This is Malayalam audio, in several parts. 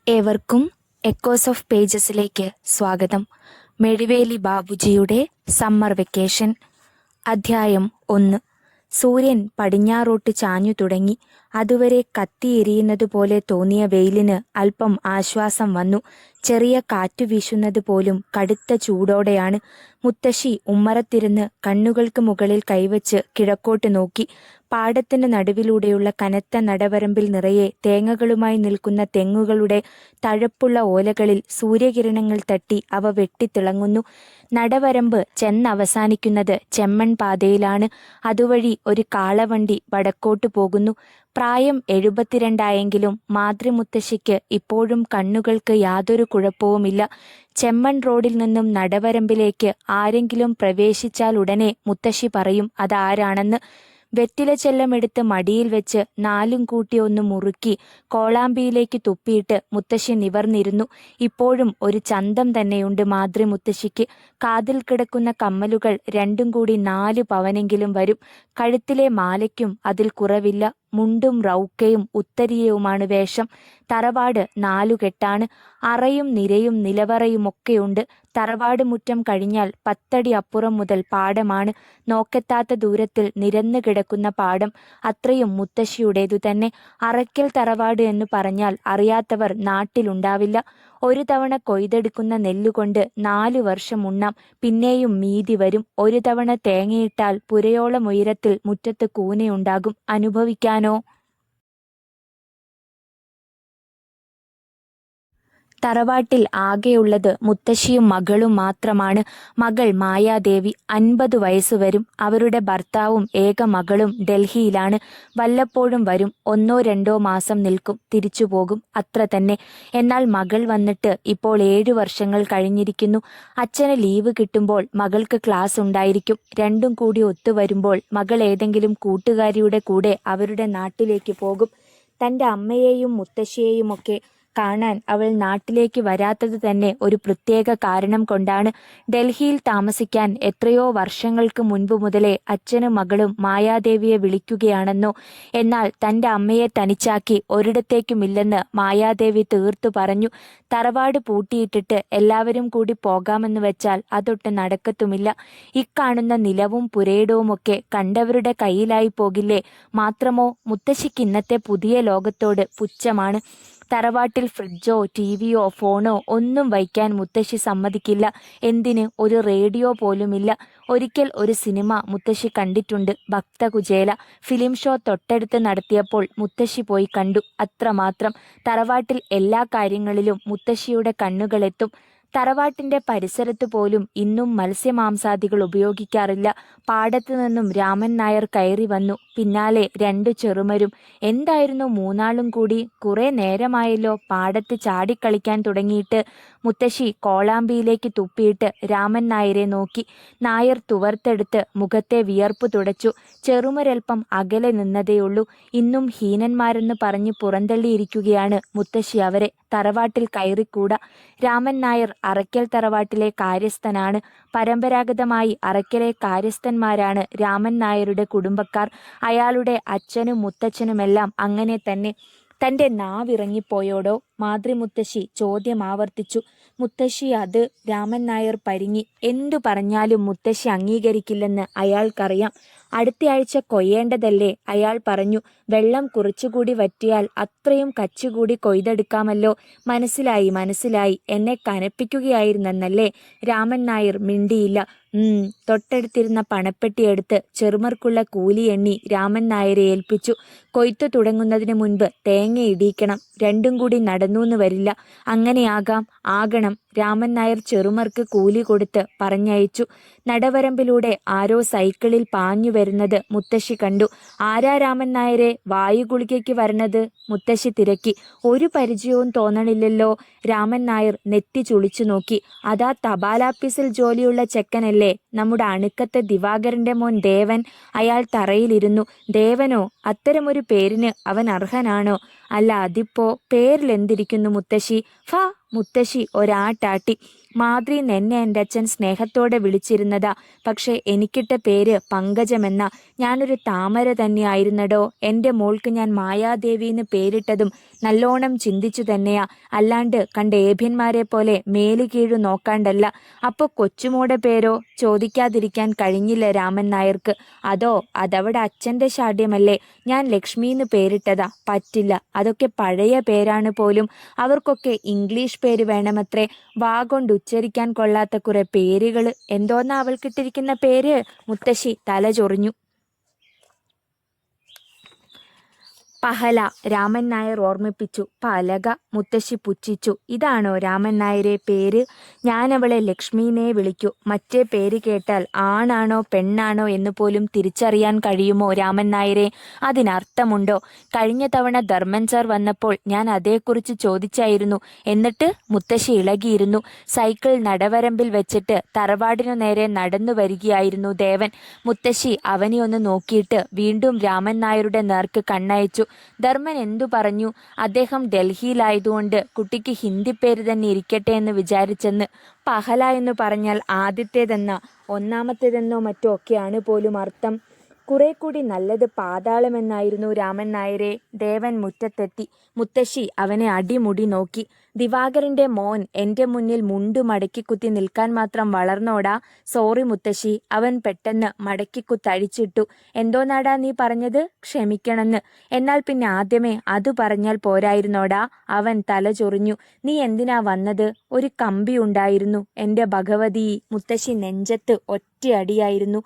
ഏവർക്കും എക്കോസ് ഓഫ് പേജസിലേക്ക് സ്വാഗതം. മെഴിവേലി ബാബുജിയുടെ സമ്മർ വെക്കേഷൻ. അധ്യായം 1. സൂര്യൻ പടിഞ്ഞാറോട്ട് ചാഞ്ഞു തുടങ്ങി. അതുവരെ കത്തിയെരിയുന്നതുപോലെ തോന്നിയ വെയിലിന് അല്പം ആശ്വാസം വന്നു. ചെറിയ കാറ്റു വീശുന്നത് പോലും കടുത്ത ചൂടോടെയാണ്. മുത്തശ്ശി ഉമ്മറത്തിരുന്ന് കണ്ണുകൾക്ക് മുകളിൽ കൈവച്ച് കിഴക്കോട്ട് നോക്കി. പാടത്തിന് നടുവിലൂടെയുള്ള കനത്ത നടവരമ്പിൽ നിറയെ തേങ്ങകളുമായി നിൽക്കുന്ന തെങ്ങുകളുടെ തഴപ്പുള്ള ഓലകളിൽ സൂര്യകിരണങ്ങൾ തട്ടി അവ വെട്ടിത്തിളങ്ങുന്നു. നടവരമ്പ് ചെന്നവസാനിക്കുന്നത് ചെമ്മൺ പാതയിലാണ്. അതുവഴി ഒരു കാളവണ്ടി വടക്കോട്ട് പോകുന്നു. പ്രായം 72 മാതൃമുത്തശ്ശിക്ക് ഇപ്പോഴും കണ്ണുകൾക്ക് യാതൊരു കുഴപ്പവുമില്ല. ചെമ്മൺ റോഡിൽ നിന്നും നടവരമ്പിലേക്ക് ആരെങ്കിലും പ്രവേശിച്ചാൽ ഉടനെ മുത്തശ്ശി പറയും അതാരാണെന്ന്. വെറ്റില ചെല്ലമെടുത്ത് മടിയിൽ വെച്ച് നാലും കൂട്ടി ഒന്ന് മുറുക്കി കോളാമ്പിയിലേക്ക് തുപ്പിയിട്ട് മുത്തശ്ശി നിവർന്നിരുന്നു. ഇപ്പോഴും ഒരു ചന്തം തന്നെയുണ്ട് മാതൃമുത്തശ്ശിക്ക്. കാതിൽ കിടക്കുന്ന കമ്മലുകൾ രണ്ടും കൂടി 4 പവനെങ്കിലും വരും. കഴുത്തിലെ മാലയ്ക്കും അതിൽ കുറവില്ല. മുണ്ടും റൗക്കയും ഉത്തരീയവുമാണ് വേഷം. തറവാട് 4 കെട്ടാണ്. അറയും നിരയും നിലവറയുമൊക്കെയുണ്ട്. തറവാട് മുറ്റം കഴിഞ്ഞാൽ 10 അടി അപ്പുറം മുതൽ പാടമാണ്. നോക്കെത്താത്ത ദൂരത്തിൽ നിരന്നു കിടക്കുന്ന പാടം. അത്രയും മുത്തശ്ശിയുടേതു തന്നെ. അറയ്ക്കൽ തറവാട് എന്ന് പറഞ്ഞാൽ അറിയാത്തവർ നാട്ടിലുണ്ടാവില്ല. ഒരു തവണ കൊയ്തെടുക്കുന്ന നെല്ലുകൊണ്ട് 4 വർഷം ഉണ്ണാം. പിന്നെയും മീതി വരും. ഒരു തവണ തേങ്ങയിട്ടാൽ പുരയോളം ഉയരത്തിൽ മുറ്റത്ത് കൂനയുണ്ടാകും. അനുഭവിക്കാനോ? തറവാട്ടിൽ ആകെയുള്ളത് മുത്തശ്ശിയും മകളും മാത്രമാണ്. മകൾ മായാദേവി 50 വയസ്സ് വരും. അവരുടെ ഭർത്താവും ഏക മകളും ഡൽഹിയിലാണ്. വല്ലപ്പോഴും വരും. 1-2 മാസം നിൽക്കും, തിരിച്ചു പോകും, അത്ര തന്നെ. എന്നാൽ മകൾ വന്നിട്ട് ഇപ്പോൾ 7 വർഷങ്ങൾ കഴിഞ്ഞിരിക്കുന്നു. അച്ഛന് ലീവ് കിട്ടുമ്പോൾ മകൾക്ക് ക്ലാസ് ഉണ്ടായിരിക്കും. രണ്ടും കൂടി ഒത്തുവരുമ്പോൾ മകൾ ഏതെങ്കിലും കൂട്ടുകാരിയുടെ കൂടെ അവരുടെ നാട്ടിലേക്ക് പോകും. തൻ്റെ അമ്മയെയും മുത്തശ്ശിയെയുമൊക്കെ കാണാൻ അവൾ നാട്ടിലേക്ക് വരാത്തത് തന്നെ ഒരു പ്രത്യേക കാരണം കൊണ്ടാണ്. ഡൽഹിയിൽ താമസിക്കാൻ എത്രയോ വർഷങ്ങൾക്ക് മുൻപ് മുതലേ അച്ഛനും മകളും മായാദേവിയെ വിളിക്കുകയാണെന്നോ. എന്നാൽ തൻ്റെ അമ്മയെ തനിച്ചാക്കി ഒരിടത്തേക്കുമില്ലെന്ന് മായാദേവി തീർത്തു പറഞ്ഞു. തറവാട് പൂട്ടിയിട്ടിട്ട് എല്ലാവരും കൂടി പോകാമെന്ന് വെച്ചാൽ അതൊട്ട് നടക്കത്തുമില്ല. ഇക്കാണുന്ന നിലവും പുരയിടവുമൊക്കെ കണ്ടവരുടെ കയ്യിലായി പോകില്ലേ. മാത്രമോ മുത്തശ്ശിക്ക് ഇന്നത്തെ പുതിയ ലോകത്തോട് പുച്ഛമാണ്. തറവാട്ടിൽ ഫ്രിഡ്ജോ ടിവിയോ ഫോണോ ഒന്നും വയ്ക്കാൻ മുത്തശ്ശി സമ്മതിക്കില്ല. എന്തിന്, ഒരു റേഡിയോ പോലുമില്ല. ഒരിക്കൽ ഒരു സിനിമ മുത്തശ്ശി കണ്ടിട്ടുണ്ട്, ഭക്തകുചേല. ഫിലിം ഷോ തൊട്ടടുത്ത് നടത്തിയപ്പോൾ മുത്തശ്ശി പോയി കണ്ടു, അത്രമാത്രം. തറവാട്ടിൽ എല്ലാ കാര്യങ്ങളിലും മുത്തശ്ശിയുടെ കണ്ണുകളെത്തും. തറവാട്ടിന്റെ പരിസരത്ത് പോലും ഇന്നും മത്സ്യമാംസാദികൾ ഉപയോഗിക്കാറില്ല. പാടത്തു നിന്നും രാമൻ നായർ കയറി വന്നു. പിന്നാലെ 2 ചെറുമരും. എന്തായിരുന്നു മൂന്നാളും കൂടി? കുറെ നേരമായല്ലോ പാടത്ത് ചാടിക്കളിക്കാൻ തുടങ്ങിയിട്ട്. മുത്തശ്ശി കോളാമ്പിയിലേക്ക് തുപ്പിയിട്ട് രാമൻ നായരെ നോക്കി. നായർ തുവർത്തെടുത്ത് മുഖത്തെ വിയർപ്പ് തുടച്ചു. ചെറുമരൽപ്പം അകലെ നിന്നതേയുള്ളൂ. ഇന്നും ഹീനന്മാരെന്ന് പറഞ്ഞ് പുറന്തള്ളിയിരിക്കുകയാണ് മുത്തശ്ശി അവരെ. തറവാട്ടിൽ കയറിക്കൂടാ. രാമൻ നായർ അറയ്ക്കൽ തറവാട്ടിലെ കാര്യസ്ഥനാണ്. പരമ്പരാഗതമായി അറയ്ക്കലെ കാര്യസ്ഥന്മാരാണ് രാമൻ നായരുടെ കുടുംബക്കാർ. അയാളുടെ അച്ഛനും മുത്തച്ഛനുമെല്ലാം അങ്ങനെ തന്നെ. തൻ്റെ നാവിറങ്ങിപ്പോയോടോ? മാതൃമുത്തശ്ശി ചോദ്യം ആവർത്തിച്ചു. മുത്തശ്ശി അത് രാമൻ നായർ പരിങ്ങി. എന്തു പറഞ്ഞാലും മുത്തശ്ശി അംഗീകരിക്കില്ലെന്ന് അയാൾക്കറിയാം. അടുത്തയാഴ്ച കൊയ്യേണ്ടതല്ലേ? അയാൾ പറഞ്ഞു. വെള്ളം കുറച്ചുകൂടി വറ്റിയാൽ അത്രയും കച്ചുകൂടി കൊയ്തെടുക്കാമല്ലോ. മനസ്സിലായി മനസ്സിലായി, എന്നെ കനപ്പിക്കുകയായിരുന്നല്ലേ? രാമൻ നായർ മിണ്ടിയില്ല. തൊട്ടടുത്തിരുന്ന പണപ്പെട്ടിയെടുത്ത് ചെറുമർക്കുള്ള കൂലി എണ്ണി രാമൻ നായരെ ഏൽപ്പിച്ചു. കൊയ്ത്തു തുടങ്ങുന്നതിന് മുൻപ് തേങ്ങ ഇടിയിക്കണം. രണ്ടും കൂടി നടന്നൂന്ന് വരില്ല. അങ്ങനെയാകാം, ആകണം. രാമൻ നായർ ചെറുമർക്ക് കൂലി കൊടുത്ത് പറഞ്ഞയച്ചു. നടവരമ്പിലൂടെ ആരോ സൈക്കിളിൽ പാഞ്ഞു വരുന്നത് മുത്തശ്ശി കണ്ടു. ആരാ രാമൻ നായരെ വായുഗുളികയ്ക്ക് വരണത്? മുത്തശ്ശി തിരക്കി. ഒരു പരിചയവും തോന്നണില്ലല്ലോ. രാമൻ നായർ നെറ്റി ചുളിച്ചു നോക്കി. അതാ തപാലാപ്പീസിൽ ജോലിയുള്ള ചെക്കനല്ലേ, നമ്മുടെ അണുക്കത്തെ ദിവാകരന്റെ മോൻ ദേവൻ. അയാൾ തറയിലിരുന്നു. ദേവനോ? അത്തരമൊരു പേരിന് അവൻ അർഹനാണോ? അല്ല, അതിപ്പോ പേരിലെന്തിരിക്കുന്നു മുത്തശ്ശി? ഫാ, മുത്തശ്ശി ഒരാട്ടാട്ടി. മാദ്രി എന്നെ എൻ്റെ അച്ഛൻ സ്നേഹത്തോടെ വിളിച്ചിരുന്നതാ. പക്ഷെ എനിക്കിട്ട പേര് പങ്കജമെന്ന. ഞാനൊരു താമര തന്നെയായിരുന്നടോ. എൻ്റെ മോൾക്ക് ഞാൻ മായാദേവിന്ന് പേരിട്ടതും നല്ലോണം ചിന്തിച്ചു തന്നെയാ. അല്ലാണ്ട് കണ്ട ഏഭ്യന്മാരെ പോലെ മേലു കീഴു നോക്കാണ്ടല്ല. അപ്പോൾ കൊച്ചുമോടെ പേരോ? ചോദിക്കാതിരിക്കാൻ കഴിഞ്ഞില്ല രാമൻ നായർക്ക്. അതവിടെ അച്ഛൻ്റെ ശാഠ്യമല്ലേ. ഞാൻ ലക്ഷ്മിന്ന് പേരിട്ടതാ. പറ്റില്ല, അതൊക്കെ പഴയ പേരാണ് പോലും. അവർക്കൊക്കെ ഇംഗ്ലീഷ് പേര് വേണമത്രേ. വാ കൊണ്ട് ഉച്ചരിക്കാൻ കൊള്ളാത്ത കുറെ പേരുകൾ. എന്തോന്നാ അവൾക്കിട്ടിരിക്കുന്ന പേര്? മുത്തശ്ശി തല ചൊറിഞ്ഞു. പഹല, രാമൻ നായർ ഓർമ്മിപ്പിച്ചു. പലക, മുത്തശ്ശി പുച്ഛിച്ചു. ഇതാണോ രാമൻ നായരെ പേര്? ഞാനവളെ ലക്ഷ്മീനെ വിളിക്കൂ. മറ്റേ പേര് കേട്ടാൽ ആണാണോ പെണ്ണാണോ എന്ന് പോലും തിരിച്ചറിയാൻ കഴിയുമോ രാമൻ നായരെ? അതിനർത്ഥമുണ്ടോ? കഴിഞ്ഞ തവണ ധർമ്മൻ സാർ വന്നപ്പോൾ ഞാൻ അതേക്കുറിച്ച് ചോദിച്ചായിരുന്നു. എന്നിട്ട്? മുത്തശ്ശി ഇളകിയിരുന്നു. സൈക്കിൾ നടവരമ്പിൽ വെച്ചിട്ട് തറവാടിനു നേരെ നടന്നു വരികയായിരുന്നു ദേവൻ. മുത്തശ്ശി അവനെ ഒന്ന് നോക്കിയിട്ട് വീണ്ടും രാമൻ നായരുടെ നേർക്ക് കണ്ണയച്ചു. ധർമ്മൻ എന്തു പറഞ്ഞു? അദ്ദേഹം ഡൽഹിയിലായതുകൊണ്ട് കുട്ടിക്ക് ഹിന്ദി പേര് തന്നെ ഇരിക്കട്ടെ എന്ന് വിചാരിച്ചെന്ന്. പഹല എന്ന് പറഞ്ഞാൽ ആദ്യത്തേതെന്നോ ഒന്നാമത്തേതെന്നോ മറ്റോ ഒക്കെയാണ് പോലും അർത്ഥം. കുറെ കൂടി നല്ലത് പാതാളമെന്നായിരുന്നു രാമൻ നായരെ. ദേവൻ മുറ്റത്തെത്തി. മുത്തശ്ശി അവനെ അടിമുടി നോക്കി. ദിവാകരന്റെ മോൻ എൻ്റെ മുന്നിൽ മുണ്ടു മടക്കിക്കുത്തി നിൽക്കാൻ മാത്രം വളർന്നോടാ? സോറി മുത്തശ്ശി. അവൻ പെട്ടെന്ന് മടക്കിക്കുത്തഴിച്ചിട്ടു. എന്തോന്നാടാ നീ പറഞ്ഞത്? ക്ഷമിക്കണമെന്ന്. എന്നാൽ പിന്നെ ആദ്യമേ അത് പറഞ്ഞാൽ പോരായിരുന്നോടാ? അവൻ തല ചൊറിഞ്ഞു. നീ എന്തിനാ വന്നത്? ഒരു കമ്പി ഉണ്ടായിരുന്നു എൻ്റെ ഭഗവതി. മുത്തശ്ശി നെഞ്ചത്ത് ഒറ്റയടിയായിരുന്നു.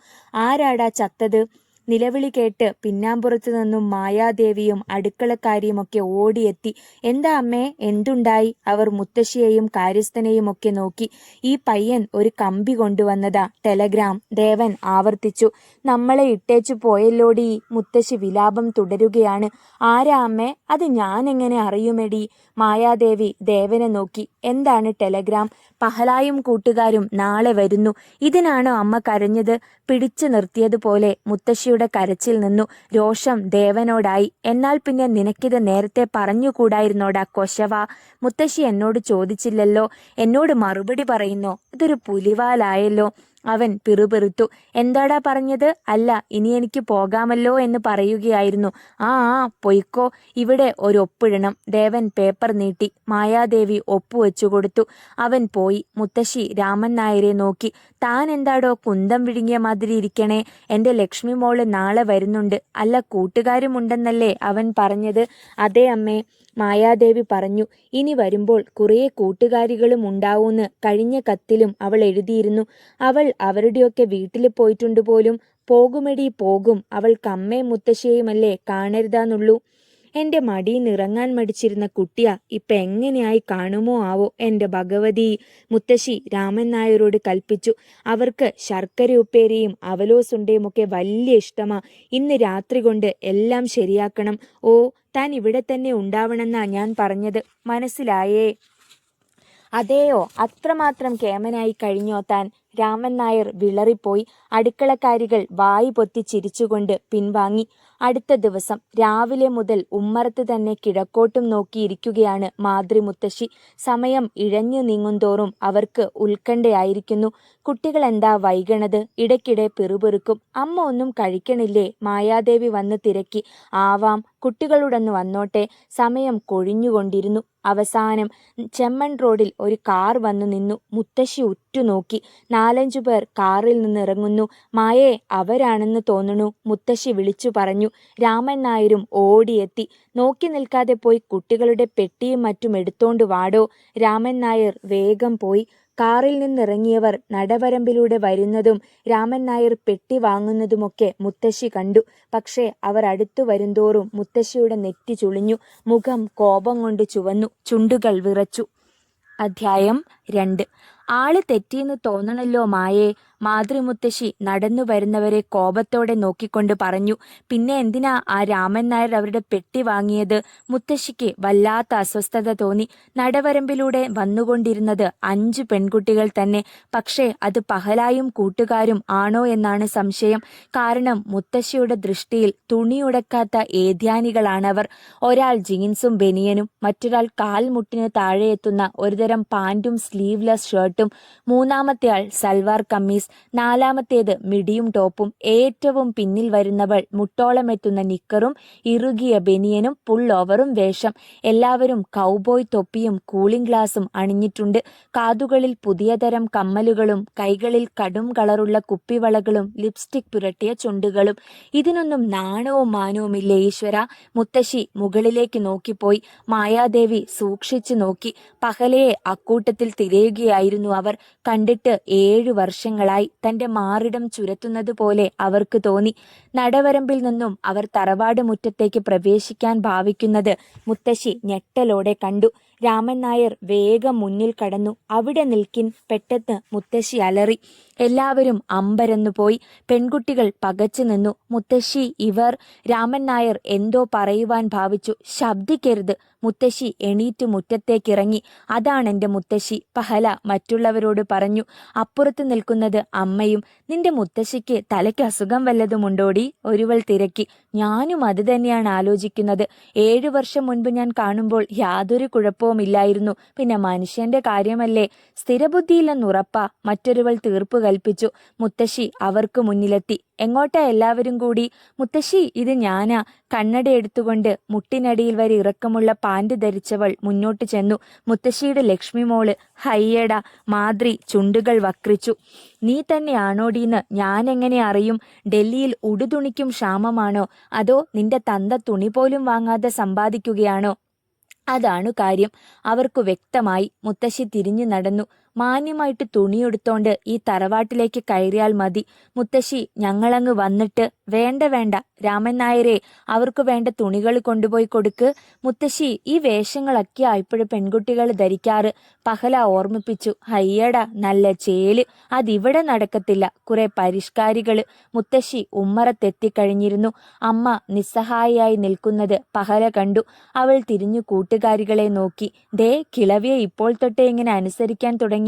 ആരാടാ ചത്തത്? നിലവിളി കേട്ട് പിന്നാമ്പുറത്തു നിന്നും മായാദേവിയും അടുക്കളക്കാരിയുമൊക്കെ ഓടിയെത്തി. എന്താ അമ്മേ, എന്തുണ്ടായി? അവർ മുത്തശ്ശിയെയും കാര്യസ്ഥനെയും ഒക്കെ നോക്കി. ഈ പയ്യൻ ഒരു കമ്പി കൊണ്ടുവന്നതാ, ടെലഗ്രാം. ദേവൻ ആവർത്തിച്ചു. നമ്മളെ ഇട്ടേച്ചു പോയല്ലോടി. മുത്തശ്ശി വിലാപം തുടരുകയാണ്. ആരാ അമ്മേ? അത് ഞാൻ എങ്ങനെ അറിയുമെടി? മായാദേവി ദേവനെ നോക്കി. എന്താണ് ടെലഗ്രാം? പഹലായും കൂട്ടുകാരും നാളെ വരുന്നു. ഇതിനാണോ അമ്മ കരഞ്ഞത്? പിടിച്ചു നിർത്തിയതുപോലെ മുത്തശ്ശിയുടെ കരച്ചിൽ നിന്നു. രോഷം ദേവനോടായി. എന്നാൽ പിന്നെ നിനക്കിത് നേരത്തെ പറഞ്ഞുകൂടായിരുന്നോടാ കൊശവ? മുത്തശ്ശി എന്നോട് ചോദിച്ചില്ലല്ലോ. എന്നോട് മറുപടി പറയുന്നോ? ഇതൊരു പുലിവാലായല്ലോ. അവൻ പിറുപിറുത്തു. എന്താടാ പറഞ്ഞത്? അല്ല, ഇനി എനിക്ക് പോകാമല്ലോ എന്ന് പറയുകയായിരുന്നു. ആ പൊയ്ക്കോ. ഇവിടെ ഒരൊപ്പിടണം. ദേവൻ പേപ്പർ നീട്ടി. മായാദേവി ഒപ്പുവെച്ചു കൊടുത്തു. അവൻ പോയി. മുത്തശ്ശി രാമൻ നായരെ നോക്കി. താൻ എന്താടോ കുന്തം വിഴുങ്ങിയ മാതിരി ഇരിക്കണേ? എൻ്റെ ലക്ഷ്മി മോള് നാളെ വരുന്നുണ്ട്. അല്ല, കൂട്ടുകാരുമുണ്ടെന്നല്ലേ അവൻ പറഞ്ഞത്? അതെ അമ്മേ, മായാദേവി പറഞ്ഞു. ഇനി വരുമ്പോൾ കുറേ കൂട്ടുകാരികളും ഉണ്ടാവൂന്ന് കഴിഞ്ഞ കത്തിലും അവൾ എഴുതിയിരുന്നു. അവൾ അവരുടെയൊക്കെ വീട്ടിൽ പോയിട്ടുണ്ട് പോലും. പോകുമെടി പോകും. അവൾക്ക് അമ്മയും മുത്തശ്ശിയുമല്ലേ കാണരുതാന്നുള്ളൂ. എൻ്റെ മടിയിൽ ഇറങ്ങാൻ മടിച്ചിരുന്ന കുട്ടിയാ ഇപ്പൊ എങ്ങനെയായി കാണുമോ ആവോ എൻ്റെ ഭഗവതി. മുത്തശ്ശി രാമൻ നായരോട് കൽപ്പിച്ചു. അവർക്ക് ശർക്കര ഉപ്പേരിയും അവലോസുണ്ടയും ഒക്കെ വലിയ ഇഷ്ടമാ. ഇന്ന് രാത്രി കൊണ്ട് എല്ലാം ശരിയാക്കണം. ഓ, താൻ ഇവിടെ തന്നെ ഉണ്ടാവണമെന്നാ ഞാൻ പറഞ്ഞത്. മനസ്സിലായേ? അതെയോ? അത്രമാത്രം കേമനായി കഴിഞ്ഞോ താൻ? രാമൻ നായർ വിളറിപ്പോയി. അടുക്കളക്കാരികൾ വായി പൊത്തി ചിരിച്ചുകൊണ്ട് പിൻവാങ്ങി. അടുത്ത ദിവസം രാവിലെ മുതൽ ഉമ്മറത്ത് തന്നെ കിഴക്കോട്ടും നോക്കിയിരിക്കുകയാണ് മാതൃ മുത്തശ്ശി. സമയം ഇഴഞ്ഞു നീങ്ങുന്തോറും അവർക്ക് ഉത്കണ്ഠയായിരിക്കുന്നു. കുട്ടികൾ എന്താ വൈകണത്? ഇടയ്ക്കിടെ പിറുപിറുക്കും. അമ്മ ഒന്നും കഴിക്കണില്ലേ? മായാദേവി വന്ന് തിരക്കി. ആവാം, കുട്ടികളോടൊന്ന് വന്നോട്ടെ. സമയം കൊഴിഞ്ഞുകൊണ്ടിരുന്നു. അവസാനം ചെമ്മൺ റോഡിൽ ഒരു കാർ വന്നു നിന്നു. മുത്തശ്ശി ഉറ്റുനോക്കി. 4-5 പേർ കാറിൽ നിന്ന് ഇറങ്ങുന്നു. മായേ, അവരാണെന്ന് തോന്നുന്നു, മുത്തശ്ശി വിളിച്ചു പറഞ്ഞു. രാമൻ നായരും ഓടിയെത്തി. നോക്കി നിൽക്കാതെ പോയി കുട്ടികളുടെ പെട്ടിയും മറ്റും എടുത്തോണ്ട് വാടോ. രാമൻ നായർ വേഗം പോയി. കാറിൽ നിന്നിറങ്ങിയവർ നടവരമ്പിലൂടെ വരുന്നതും രാമൻ നായർ പെട്ടി വാങ്ങുന്നതുമൊക്കെ മുത്തശ്ശി കണ്ടു. പക്ഷേ അവർ അടുത്തു വരുന്തോറും മുത്തശ്ശിയുടെ നെറ്റി ചുളിഞ്ഞു. മുഖം കോപം കൊണ്ട് ചുവന്നു. ചുണ്ടുകൾ വിറച്ചു. അധ്യായം 2. ആള് തെറ്റിയെന്ന് തോന്നണല്ലോ മായേ. മാതൃമുത്തശ്ശി നടന്നു വരുന്നവരെ കോപത്തോടെ നോക്കിക്കൊണ്ട് പറഞ്ഞു. പിന്നെ എന്തിനാ ആ രാമൻ നായർ അവരുടെ പെട്ടി വാങ്ങിയത്? മുത്തശ്ശിക്ക് വല്ലാത്ത അസ്വസ്ഥത തോന്നി. നടവരമ്പിലൂടെ വന്നുകൊണ്ടിരുന്നത് 5 പെൺകുട്ടികൾ തന്നെ. പക്ഷേ അത് പഹലായും കൂട്ടുകാരും ആണോ എന്നാണ് സംശയം. കാരണം മുത്തശ്ശിയുടെ ദൃഷ്ടിയിൽ തുണിയുടക്കാത്ത ഏദ്യാനികളാണവർ. ഒരാൾ ജീൻസും ബനിയനും, മറ്റൊരാൾ കാൽമുട്ടിന് താഴെയെത്തുന്ന ഒരുതരം പാൻറ്റും സ്ലീവ്ലെസ് ഷർട്ടും, മൂന്നാമത്തെയാൾ സൽവാർ കമ്മീസ്, നാലാമത്തേത് മിഡിയും ടോപ്പും, ഏറ്റവും പിന്നിൽ വരുന്നവൾ മുട്ടോളമെത്തുന്ന നിക്കറും ഇറുകിയ ബനിയനും പുൾ ഓവറും വേഷം. എല്ലാവരും കൗബോയ് തൊപ്പിയും കൂളിംഗ് ഗ്ലാസും അണിഞ്ഞിട്ടുണ്ട്. കാതുകളിൽ പുതിയ തരം കമ്മലുകളും, കൈകളിൽ കടും കളറുള്ള കുപ്പിവളകളും, ലിപ്സ്റ്റിക് പുരട്ടിയ ചുണ്ടുകളും. ഇതിനൊന്നും നാണവും മാനവുമില്ലേ ഈശ്വര? മുത്തശ്ശി മുകളിലേക്ക് നോക്കിപ്പോയി. മായാദേവി സൂക്ഷിച്ചു നോക്കി. പഹലയെ അക്കൂട്ടത്തിൽ തിരയുകയായിരുന്നു അവർ. കണ്ടിട്ട് 7 വർഷങ്ങളായി. തന്റെ മാറിടം ചുരത്തുന്നത് പോലെ അവർക്ക് തോന്നി. നടവരമ്പിൽ നിന്നും അവർ തറവാട് മുറ്റത്തേക്ക് പ്രവേശിക്കാൻ ഭാവിക്കുന്നത് മുത്തശ്ശി ഞെട്ടലോടെ കണ്ടു. രാമൻ നായർ വേഗം മുന്നിൽ കടന്നു. അവിടെ നിൽക്കിൻ! പെട്ടെന്ന് മുത്തശ്ശി അലറി. എല്ലാവരും അമ്പരന്നു പോയി. പെൺകുട്ടികൾ പകച്ചു നിന്നു. മുത്തശ്ശി, ഇവർ! രാമൻ നായർ എന്തോ പറയുവാൻ ഭാവിച്ചു. ശബ്ദിക്കരുത്! മുത്തശ്ശി എണീറ്റ് മുറ്റത്തേക്കിറങ്ങി. അതാണെന്റെ മുത്തശ്ശി, പഹല മറ്റുള്ളവരോട് പറഞ്ഞു. അപ്പുറത്ത് നിൽക്കുന്നത് അമ്മയും. നിന്റെ മുത്തശ്ശിക്ക് തലയ്ക്ക് അസുഖം വല്ലതുമുണ്ടോടി? ഒരുവൾ തിരക്കി. ഞാനും അത് തന്നെയാണ് ആലോചിക്കുന്നത്. 7 വർഷം മുൻപ് ഞാൻ കാണുമ്പോൾ യാതൊരു കുഴപ്പവുമില്ലായിരുന്നു. പിന്നെ മനുഷ്യന്റെ കാര്യമല്ലേ, സ്ഥിരബുദ്ധിയില്ലെന്നുറപ്പാ, മറ്റൊരുവൾ തീർപ്പ് കൽപ്പിച്ചു. മുത്തശ്ശി അവർക്ക് മുന്നിലെത്തി. എങ്ങോട്ടാ എല്ലാവരും കൂടി? മുത്തശ്ശി, ഇത് ഞാനാ. കണ്ണട എടുത്തുകൊണ്ട് മുട്ടിനടിയിൽ വരെ ഇറക്കമുള്ള പാൻറ് ധരിച്ചവൾ മുന്നോട്ട് ചെന്നു. മുത്തശ്ശിയുടെ ലക്ഷ്മി മോള്. ഹയ്യടാ! മാദ്രി ചുണ്ടുകൾ വക്രിച്ചു. നീ തന്നെയാണോടീന്ന് ഞാനെങ്ങനെ അറിയും? ഡൽഹിയിൽ ഉടുതുണിക്കും ക്ഷാമമാണോ? അതോ നിന്റെ തന്ത തുണി പോലും വാങ്ങാതെ സമ്പാദിക്കുകയാണോ? അതാണു കാര്യം. അവർക്കു വ്യക്തമായി. മുത്തശ്ശി തിരിഞ്ഞു നടന്നു. മാന്യമായിട്ട് തുണിയെടുത്തോണ്ട് ഈ തറവാട്ടിലേക്ക് കയറിയാൽ മതി. മുത്തശ്ശി, ഞങ്ങളങ്ങ് വന്നിട്ട്. വേണ്ട വേണ്ട രാമൻ നായരെ, അവർക്ക് വേണ്ട തുണികൾ കൊണ്ടുപോയി കൊടുക്ക്. മുത്തശ്ശി, ഈ വേഷങ്ങളൊക്കെയാ ഇപ്പോഴും പെൺകുട്ടികൾ ധരിക്കാറ്, പഹല ഓർമ്മിപ്പിച്ചു. ഹയ്യടാ, നല്ല ചേല്! അതിവിടെ നടക്കത്തില്ല. കുറെ പരിഷ്കാരികള്. മുത്തശ്ശി ഉമ്മറത്തെത്തിക്കഴിഞ്ഞിരുന്നു. അമ്മ നിസ്സഹായിയായി നിൽക്കുന്നത് പഹല കണ്ടു. അവൾ തിരിഞ്ഞു കൂട്ടുകാരികളെ നോക്കി. ദേ, കിളവിയെ ഇപ്പോൾ തൊട്ടേ ഇങ്ങനെ അനുസരിക്കാൻ തുടങ്ങിയാൽ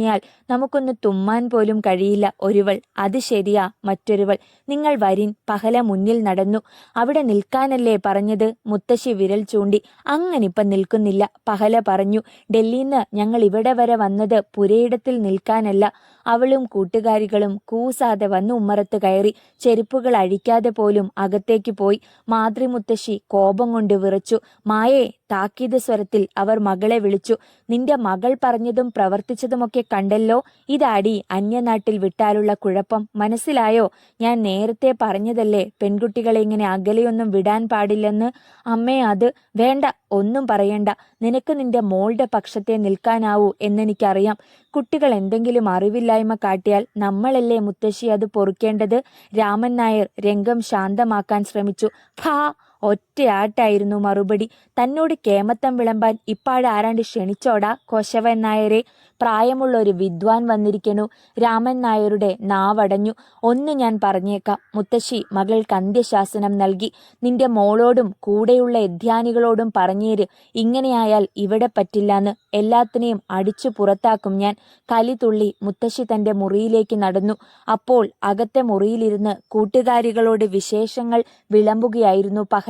നമുക്കൊന്ന് തുമ്മാൻ പോലും കഴിയില്ല. ഒരുവൾ. അത് ശരിയാ. മറ്റൊരുവൾ. നിങ്ങൾ വരിൻ. പഹല മുന്നിൽ നടന്നു. അവിടെ നിൽക്കാനല്ലേ പറഞ്ഞത്? മുത്തശ്ശി വിരൽ ചൂണ്ടി. അങ്ങനിപ്പം നിൽക്കുന്നില്ല, പഹല പറഞ്ഞു. ഡൽഹിന്ന് ഞങ്ങൾ ഇവിടെ വരെ വന്നത് പുരയിടത്തിൽ നിൽക്കാനല്ല. അവളും കൂട്ടുകാരികളും കൂസാതെ വന്ന് ഉമ്മറത്ത് കയറി. ചെരുപ്പുകൾ അഴിക്കാതെ പോലും അകത്തേക്ക് പോയി. മാതൃമുത്തശ്ശി കോപം കൊണ്ട് വിറച്ചു. മായേ! താക്കീത് സ്വരത്തിൽ അവർ മകളെ വിളിച്ചു. നിന്റെ മകൾ പറഞ്ഞതും പ്രവർത്തിച്ചതുമൊക്കെ കണ്ടല്ലോ. ഇതാടി അന്യനാട്ടിൽ വിട്ടാലുള്ള കുഴപ്പം. മനസ്സിലായോ? ഞാൻ നേരത്തെ പറഞ്ഞതല്ലേ പെൺകുട്ടികളെ ഇങ്ങനെ അകലെയൊന്നും വിടാൻ പാടില്ലെന്ന്. അമ്മേ, അത് വേണ്ട. ഒന്നും പറയണ്ട. നിനക്ക് നിന്റെ മോളുടെ പക്ഷത്തെ നിൽക്കാനാവൂ എന്നെനിക്കറിയാം. കുട്ടികൾ എന്തെങ്കിലും അറിവില്ലായ്മ കാട്ടിയാൽ നമ്മളല്ലേ മുത്തശ്ശി അത് പൊറുക്കേണ്ടത്? രാമൻ നായർ രംഗം ശാന്തമാക്കാൻ ശ്രമിച്ചു. ഭാ! ഒറ്റയാട്ടായിരുന്നു മറുപടി. തന്നോട് കേമത്തം വിളമ്പാൻ ഇപ്പാഴാരാണ്ട് ക്ഷണിച്ചോടാ കൊശവൻ നായരെ? പ്രായമുള്ള ഒരു വിദ്വാൻ വന്നിരിക്കണു. രാമൻ നായരുടെ നാവടഞ്ഞു. ഒന്ന് ഞാൻ പറഞ്ഞേക്കാം. മുത്തശ്ശി മകൾക്ക് അന്ത്യശാസനം നൽകി. നിന്റെ മോളോടും കൂടെയുള്ള യധ്യാനികളോടും പറഞ്ഞേര്, ഇങ്ങനെയായാൽ ഇവിടെ പറ്റില്ലാന്ന്. എല്ലാത്തിനെയും അടിച്ചു പുറത്താക്കും ഞാൻ. കലിതുള്ളി മുത്തശ്ശി തന്റെ മുറിയിലേക്ക് നടന്നു. അപ്പോൾ അകത്തെ മുറിയിലിരുന്ന് കൂട്ടുകാരികളോട് വിശേഷങ്ങൾ വിളമ്പുകയായിരുന്നു പഹല.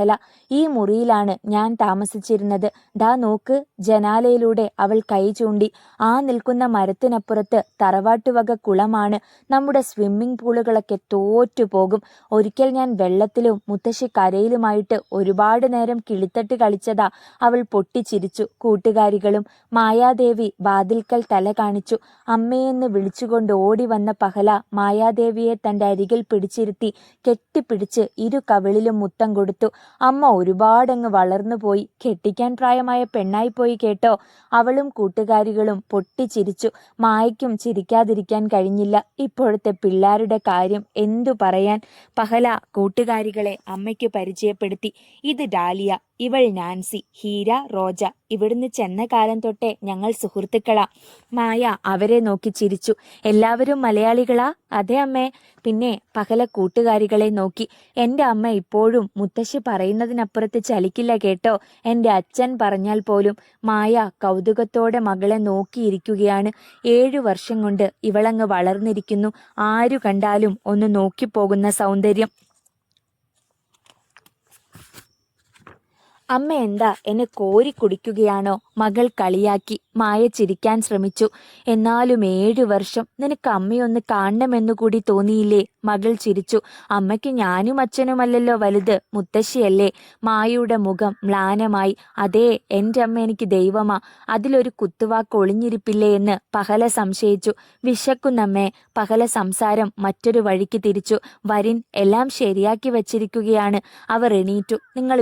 ഈ മുറിയിലാണ് ഞാൻ താമസിച്ചിരുന്നത്. ദാ നോക്ക്. ജനാലയിലൂടെ അവൾ കൈ ചൂണ്ടി. ആ നിൽക്കുന്ന മരത്തിനപ്പുറത്ത് തറവാട്ടുവക കുളമാണ്. നമ്മുടെ സ്വിമ്മിംഗ് പൂളുകളൊക്കെ തോറ്റുപോകും. ഒരിക്കൽ ഞാൻ വെള്ളത്തിലും മുത്തശ്ശി കരയിലുമായിട്ട് ഒരുപാട് നേരം കിളിത്തട്ട് കളിച്ചതാ. അവൾ പൊട്ടിച്ചിരിച്ചു. കൂട്ടുകാരികളും. മായാദേവി വാതിൽക്കൽ തല കാണിച്ചു. അമ്മയെന്ന് വിളിച്ചുകൊണ്ട് ഓടി വന്ന പഹല മായാദേവിയെ തന്റെ അരികിൽ പിടിച്ചിരുത്തി കെട്ടിപ്പിടിച്ച് 2 കവിളിലും മുത്തം കൊടുത്തു. അമ്മ ഒരുപാടങ്ങ് വളർന്നുപോയി. കെട്ടിക്കാൻ പ്രായമായ പെണ്ണായിപ്പോയി കേട്ടോ. അവളും കൂട്ടുകാരികളും പൊട്ടിച്ചിരിച്ചു. മായയ്ക്കും ചിരിക്കാതിരിക്കാൻ കഴിഞ്ഞില്ല. ഇപ്പോഴത്തെ പിള്ളാരുടെ കാര്യം എന്തു പറയാൻ? പഹല കൂട്ടുകാരികളെ അമ്മയ്ക്ക് പരിചയപ്പെടുത്തി. ഇത് ഡാലിയ, ഇവൾ നാൻസി, ഹീര, റോജ. ഇവിടുന്ന് ചെന്ന കാലം തൊട്ടേ ഞങ്ങൾ സുഹൃത്തുക്കളാ. മായ അവരെ നോക്കി ചിരിച്ചു. എല്ലാവരും മലയാളികളാ? അതെ അമ്മേ. പിന്നെ പകല കൂട്ടുകാരികളെ നോക്കി. എൻ്റെ അമ്മ ഇപ്പോഴും മുത്തശ്ശി പറയുന്നതിനപ്പുറത്ത് ചലിക്കില്ല കേട്ടോ. എൻ്റെ അച്ഛൻ പറഞ്ഞാൽ പോലും. മായ കൗതുകത്തോടെ മകളെ നോക്കിയിരിക്കുകയാണ്. 7 വർഷം കൊണ്ട് ഇവളങ്ങ് വളർന്നിരിക്കുന്നു. ആരു കണ്ടാലും ഒന്ന് നോക്കിപ്പോകുന്ന സൗന്ദര്യം. അമ്മ എന്താ എന്നെ കോരി കുടിക്കുകയാണോ? മകൾ കളിയാക്കി. മായ ചിരിക്കാൻ ശ്രമിച്ചു. എന്നാലും 7 വർഷം. നിനക്ക് അമ്മയൊന്ന് കാണണമെന്നുകൂടി തോന്നിയില്ലേ? മകൾ ചിരിച്ചു. അമ്മയ്ക്ക് ഞാനും അച്ഛനുമല്ലല്ലോ വലുത്, മുത്തശ്ശിയല്ലേ? മായയുടെ മുഖം മ്ലാനമായി. അതേ, എൻ്റെ അമ്മ എനിക്ക് ദൈവമാ. അതിലൊരു കുത്തുവാക്ക് ഒളിഞ്ഞിരിപ്പില്ലേ എന്ന് പഹല സംശയിച്ചു. വിശക്കുന്നമ്മേ. പഹല സംസാരം മറ്റൊരു വഴിക്ക് തിരിച്ചു. വരിൻ, എല്ലാം ശരിയാക്കി വച്ചിരിക്കുകയാണ്. അവർ എണീറ്റു. നിങ്ങൾ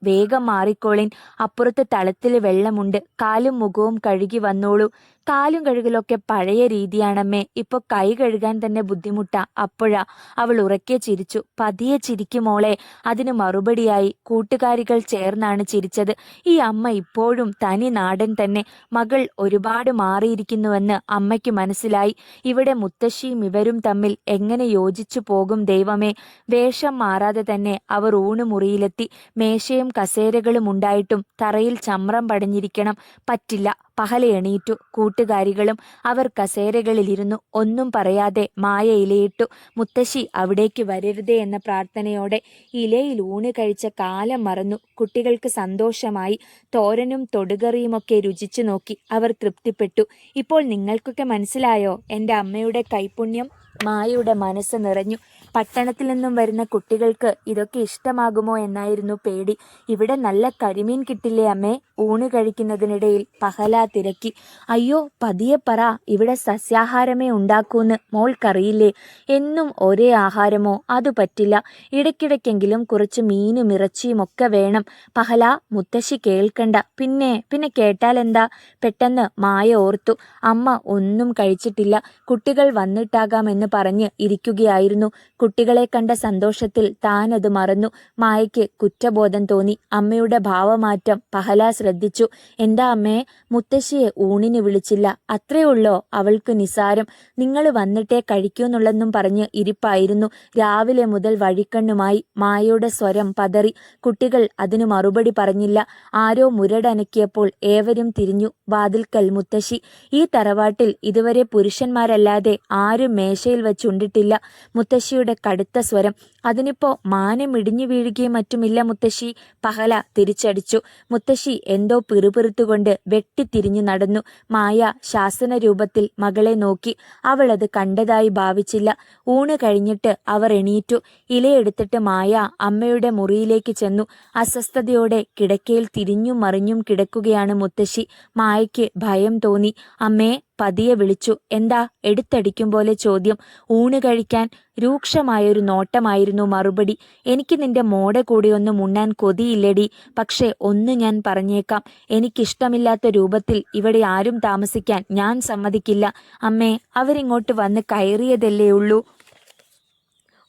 വേഗം മാറിക്കോളിൻ. അപ്പുറത്ത് തളത്തിൽ വെള്ളമുണ്ട്. കാലും മുഖവും കഴുകി വന്നോളൂ. കാലും കഴുകലൊക്കെ പഴയ രീതിയാണമ്മേ. ഇപ്പൊ കൈ കഴുകാൻ തന്നെ ബുദ്ധിമുട്ടാ. അപ്പോഴാ അവൾ ഉറക്കെ ചിരിച്ചു. പതിയെ ചിരിക്കുമോളെ. അതിന് മറുപടിയായി കൂട്ടുകാരികൾ ചേർന്നാണ് ചിരിച്ചത്. ഈ അമ്മ ഇപ്പോഴും തനി നാടൻ തന്നെ. മകൾ ഒരുപാട് മാറിയിരിക്കുന്നുവെന്ന് അമ്മയ്ക്ക് മനസ്സിലായി. ഇവിടെ മുത്തശ്ശിയും ഇവരും തമ്മിൽ എങ്ങനെ യോജിച്ചു പോകും ദൈവമേ. വേഷം മാറാതെ തന്നെ അവർ ഊണുമുറിയിലെത്തി. മേശയും കസേരകളും ഉണ്ടായിട്ടും തറയിൽ ചമ്രം പടഞ്ഞിരിക്കണം. പറ്റില്ല. പഹല എണീറ്റു. കൂട്ടുകാരികളും. അവർ കസേരകളിലിരുന്നു. ഒന്നും പറയാതെ മായ ഇലയിട്ടു. മുത്തശ്ശി അവിടേക്ക് വരരുതേ എന്ന പ്രാർത്ഥനയോടെ. ഇലയിൽ ഊണ് കഴിച്ച കാലം മറന്നു. കുട്ടികൾക്ക് സന്തോഷമായി. തോരനും തൊടുകറിയുമൊക്കെ രുചിച്ചു നോക്കി. അവർ തൃപ്തിപ്പെട്ടു. ഇപ്പോൾ നിങ്ങൾക്കൊക്കെ മനസ്സിലായോ എൻ്റെ അമ്മയുടെ കൈപുണ്യം? മായയുടെ മനസ്സ് നിറഞ്ഞു. പട്ടണത്തിൽ നിന്നും വരുന്ന കുട്ടികൾക്ക് ഇതൊക്കെ ഇഷ്ടമാകുമോ എന്നായിരുന്നു പേടി. ഇവിടെ നല്ല കരിമീൻ കിട്ടില്ലേ അമ്മേ? ഊണ് കഴിക്കുന്നതിനിടയിൽ പഹല തിരക്കി. അയ്യോ, പതിയെ പറ. ഇവിടെ സസ്യാഹാരമേ ഉണ്ടാക്കൂന്ന് മോൾക്കറിയില്ലേ? എന്നും ഒരേ ആഹാരമോ? അത് പറ്റില്ല. ഇടയ്ക്കിടയ്ക്കെങ്കിലും കുറച്ച് മീനും ഇറച്ചിയും ഒക്കെ വേണം. പഹല, മുത്തശ്ശി കേൾക്കണ്ട. പിന്നെ കേട്ടാലെന്താ? പെട്ടെന്ന് മായ ഓർത്തു. അമ്മ ഒന്നും കഴിച്ചിട്ടില്ല. കുട്ടികൾ വന്നിട്ടാകാമെന്ന് പറഞ്ഞ് ഇരിക്കുകയായിരുന്നു. കുട്ടികളെ കണ്ട സന്തോഷത്തിൽ താനത് മറന്നു. മായയ്ക്ക് കുറ്റബോധം തോന്നി. അമ്മയുടെ ഭാവമാറ്റം പഹല ശ്രദ്ധിച്ചു. എന്താ അമ്മേ, മുത്തശ്ശിയെ ഊണിന് വിളിച്ചില്ല? അത്രേ ഉള്ളോ? അവൾക്ക് നിസാരം. നിങ്ങൾ വന്നിട്ടേ കഴിക്കൂന്നുള്ളെന്നും പറഞ്ഞ് ഇരിപ്പായിരുന്നു. രാവിലെ മുതൽ വഴിക്കണ്ണുമായി. മായയുടെ സ്വരം പതറി. കുട്ടികൾ അതിനു മറുപടി പറഞ്ഞില്ല. ആരോ മുരടനക്കിയപ്പോൾ ഏവരും തിരിഞ്ഞു. വാതിൽക്കൽ മുത്തശ്ശി. ഈ തറവാട്ടിൽ ഇതുവരെ പുരുഷന്മാരല്ലാതെ ആരും മേശയിൽ വെച്ചുണ്ടിട്ടില്ല. മുത്തശ്ശിയുടെ കടുത്ത സ്വരം. അതിനിപ്പോ മാനം ഇടിഞ്ഞു വീഴുകയും മറ്റുമില്ല മുത്തശ്ശി. പഹല തിരിച്ചടിച്ചു. മുത്തശ്ശി എന്തോ പിറുപിറുത്തുകൊണ്ട് വെട്ടിത്തിരിഞ്ഞു നടന്നു. മായ ശാസന രൂപത്തിൽ മകളെ നോക്കി. അവൾ അത് കണ്ടതായി ഭാവിച്ചില്ല. ഊണ് കഴിഞ്ഞിട്ട് അവർ എണീറ്റു. ഇലയെടുത്തിട്ട് മായ അമ്മയുടെ മുറിയിലേക്ക് ചെന്നു. അസ്വസ്ഥതയോടെ കിടക്കയിൽ തിരിഞ്ഞും മറിഞ്ഞും കിടക്കുകയാണ് മുത്തശ്ശി. മായയ്ക്ക് ഭയം തോന്നി. അമ്മേ, പതിയെ വിളിച്ചു. എന്താ? എടുത്തടിക്കും പോലെ ചോദ്യം. ഊണ് കഴിക്കാൻ. രൂക്ഷമായൊരു നോട്ടമായിരുന്നു മറുപടി. എനിക്ക് നിന്റെ മോടെ കൂടെ ഒന്ന് മുണ്ണാൻ കൊതിയില്ലടി. പക്ഷേ ഒന്ന് ഞാൻ പറഞ്ഞേക്കാം. എനിക്കിഷ്ടമില്ലാത്ത രൂപത്തിൽ ഇവിടെ ആരും താമസിക്കാൻ ഞാൻ സമ്മതിക്കില്ല. അമ്മേ, അവരിങ്ങോട്ട് വന്ന് കയറിയതല്ലേ ഉള്ളൂ.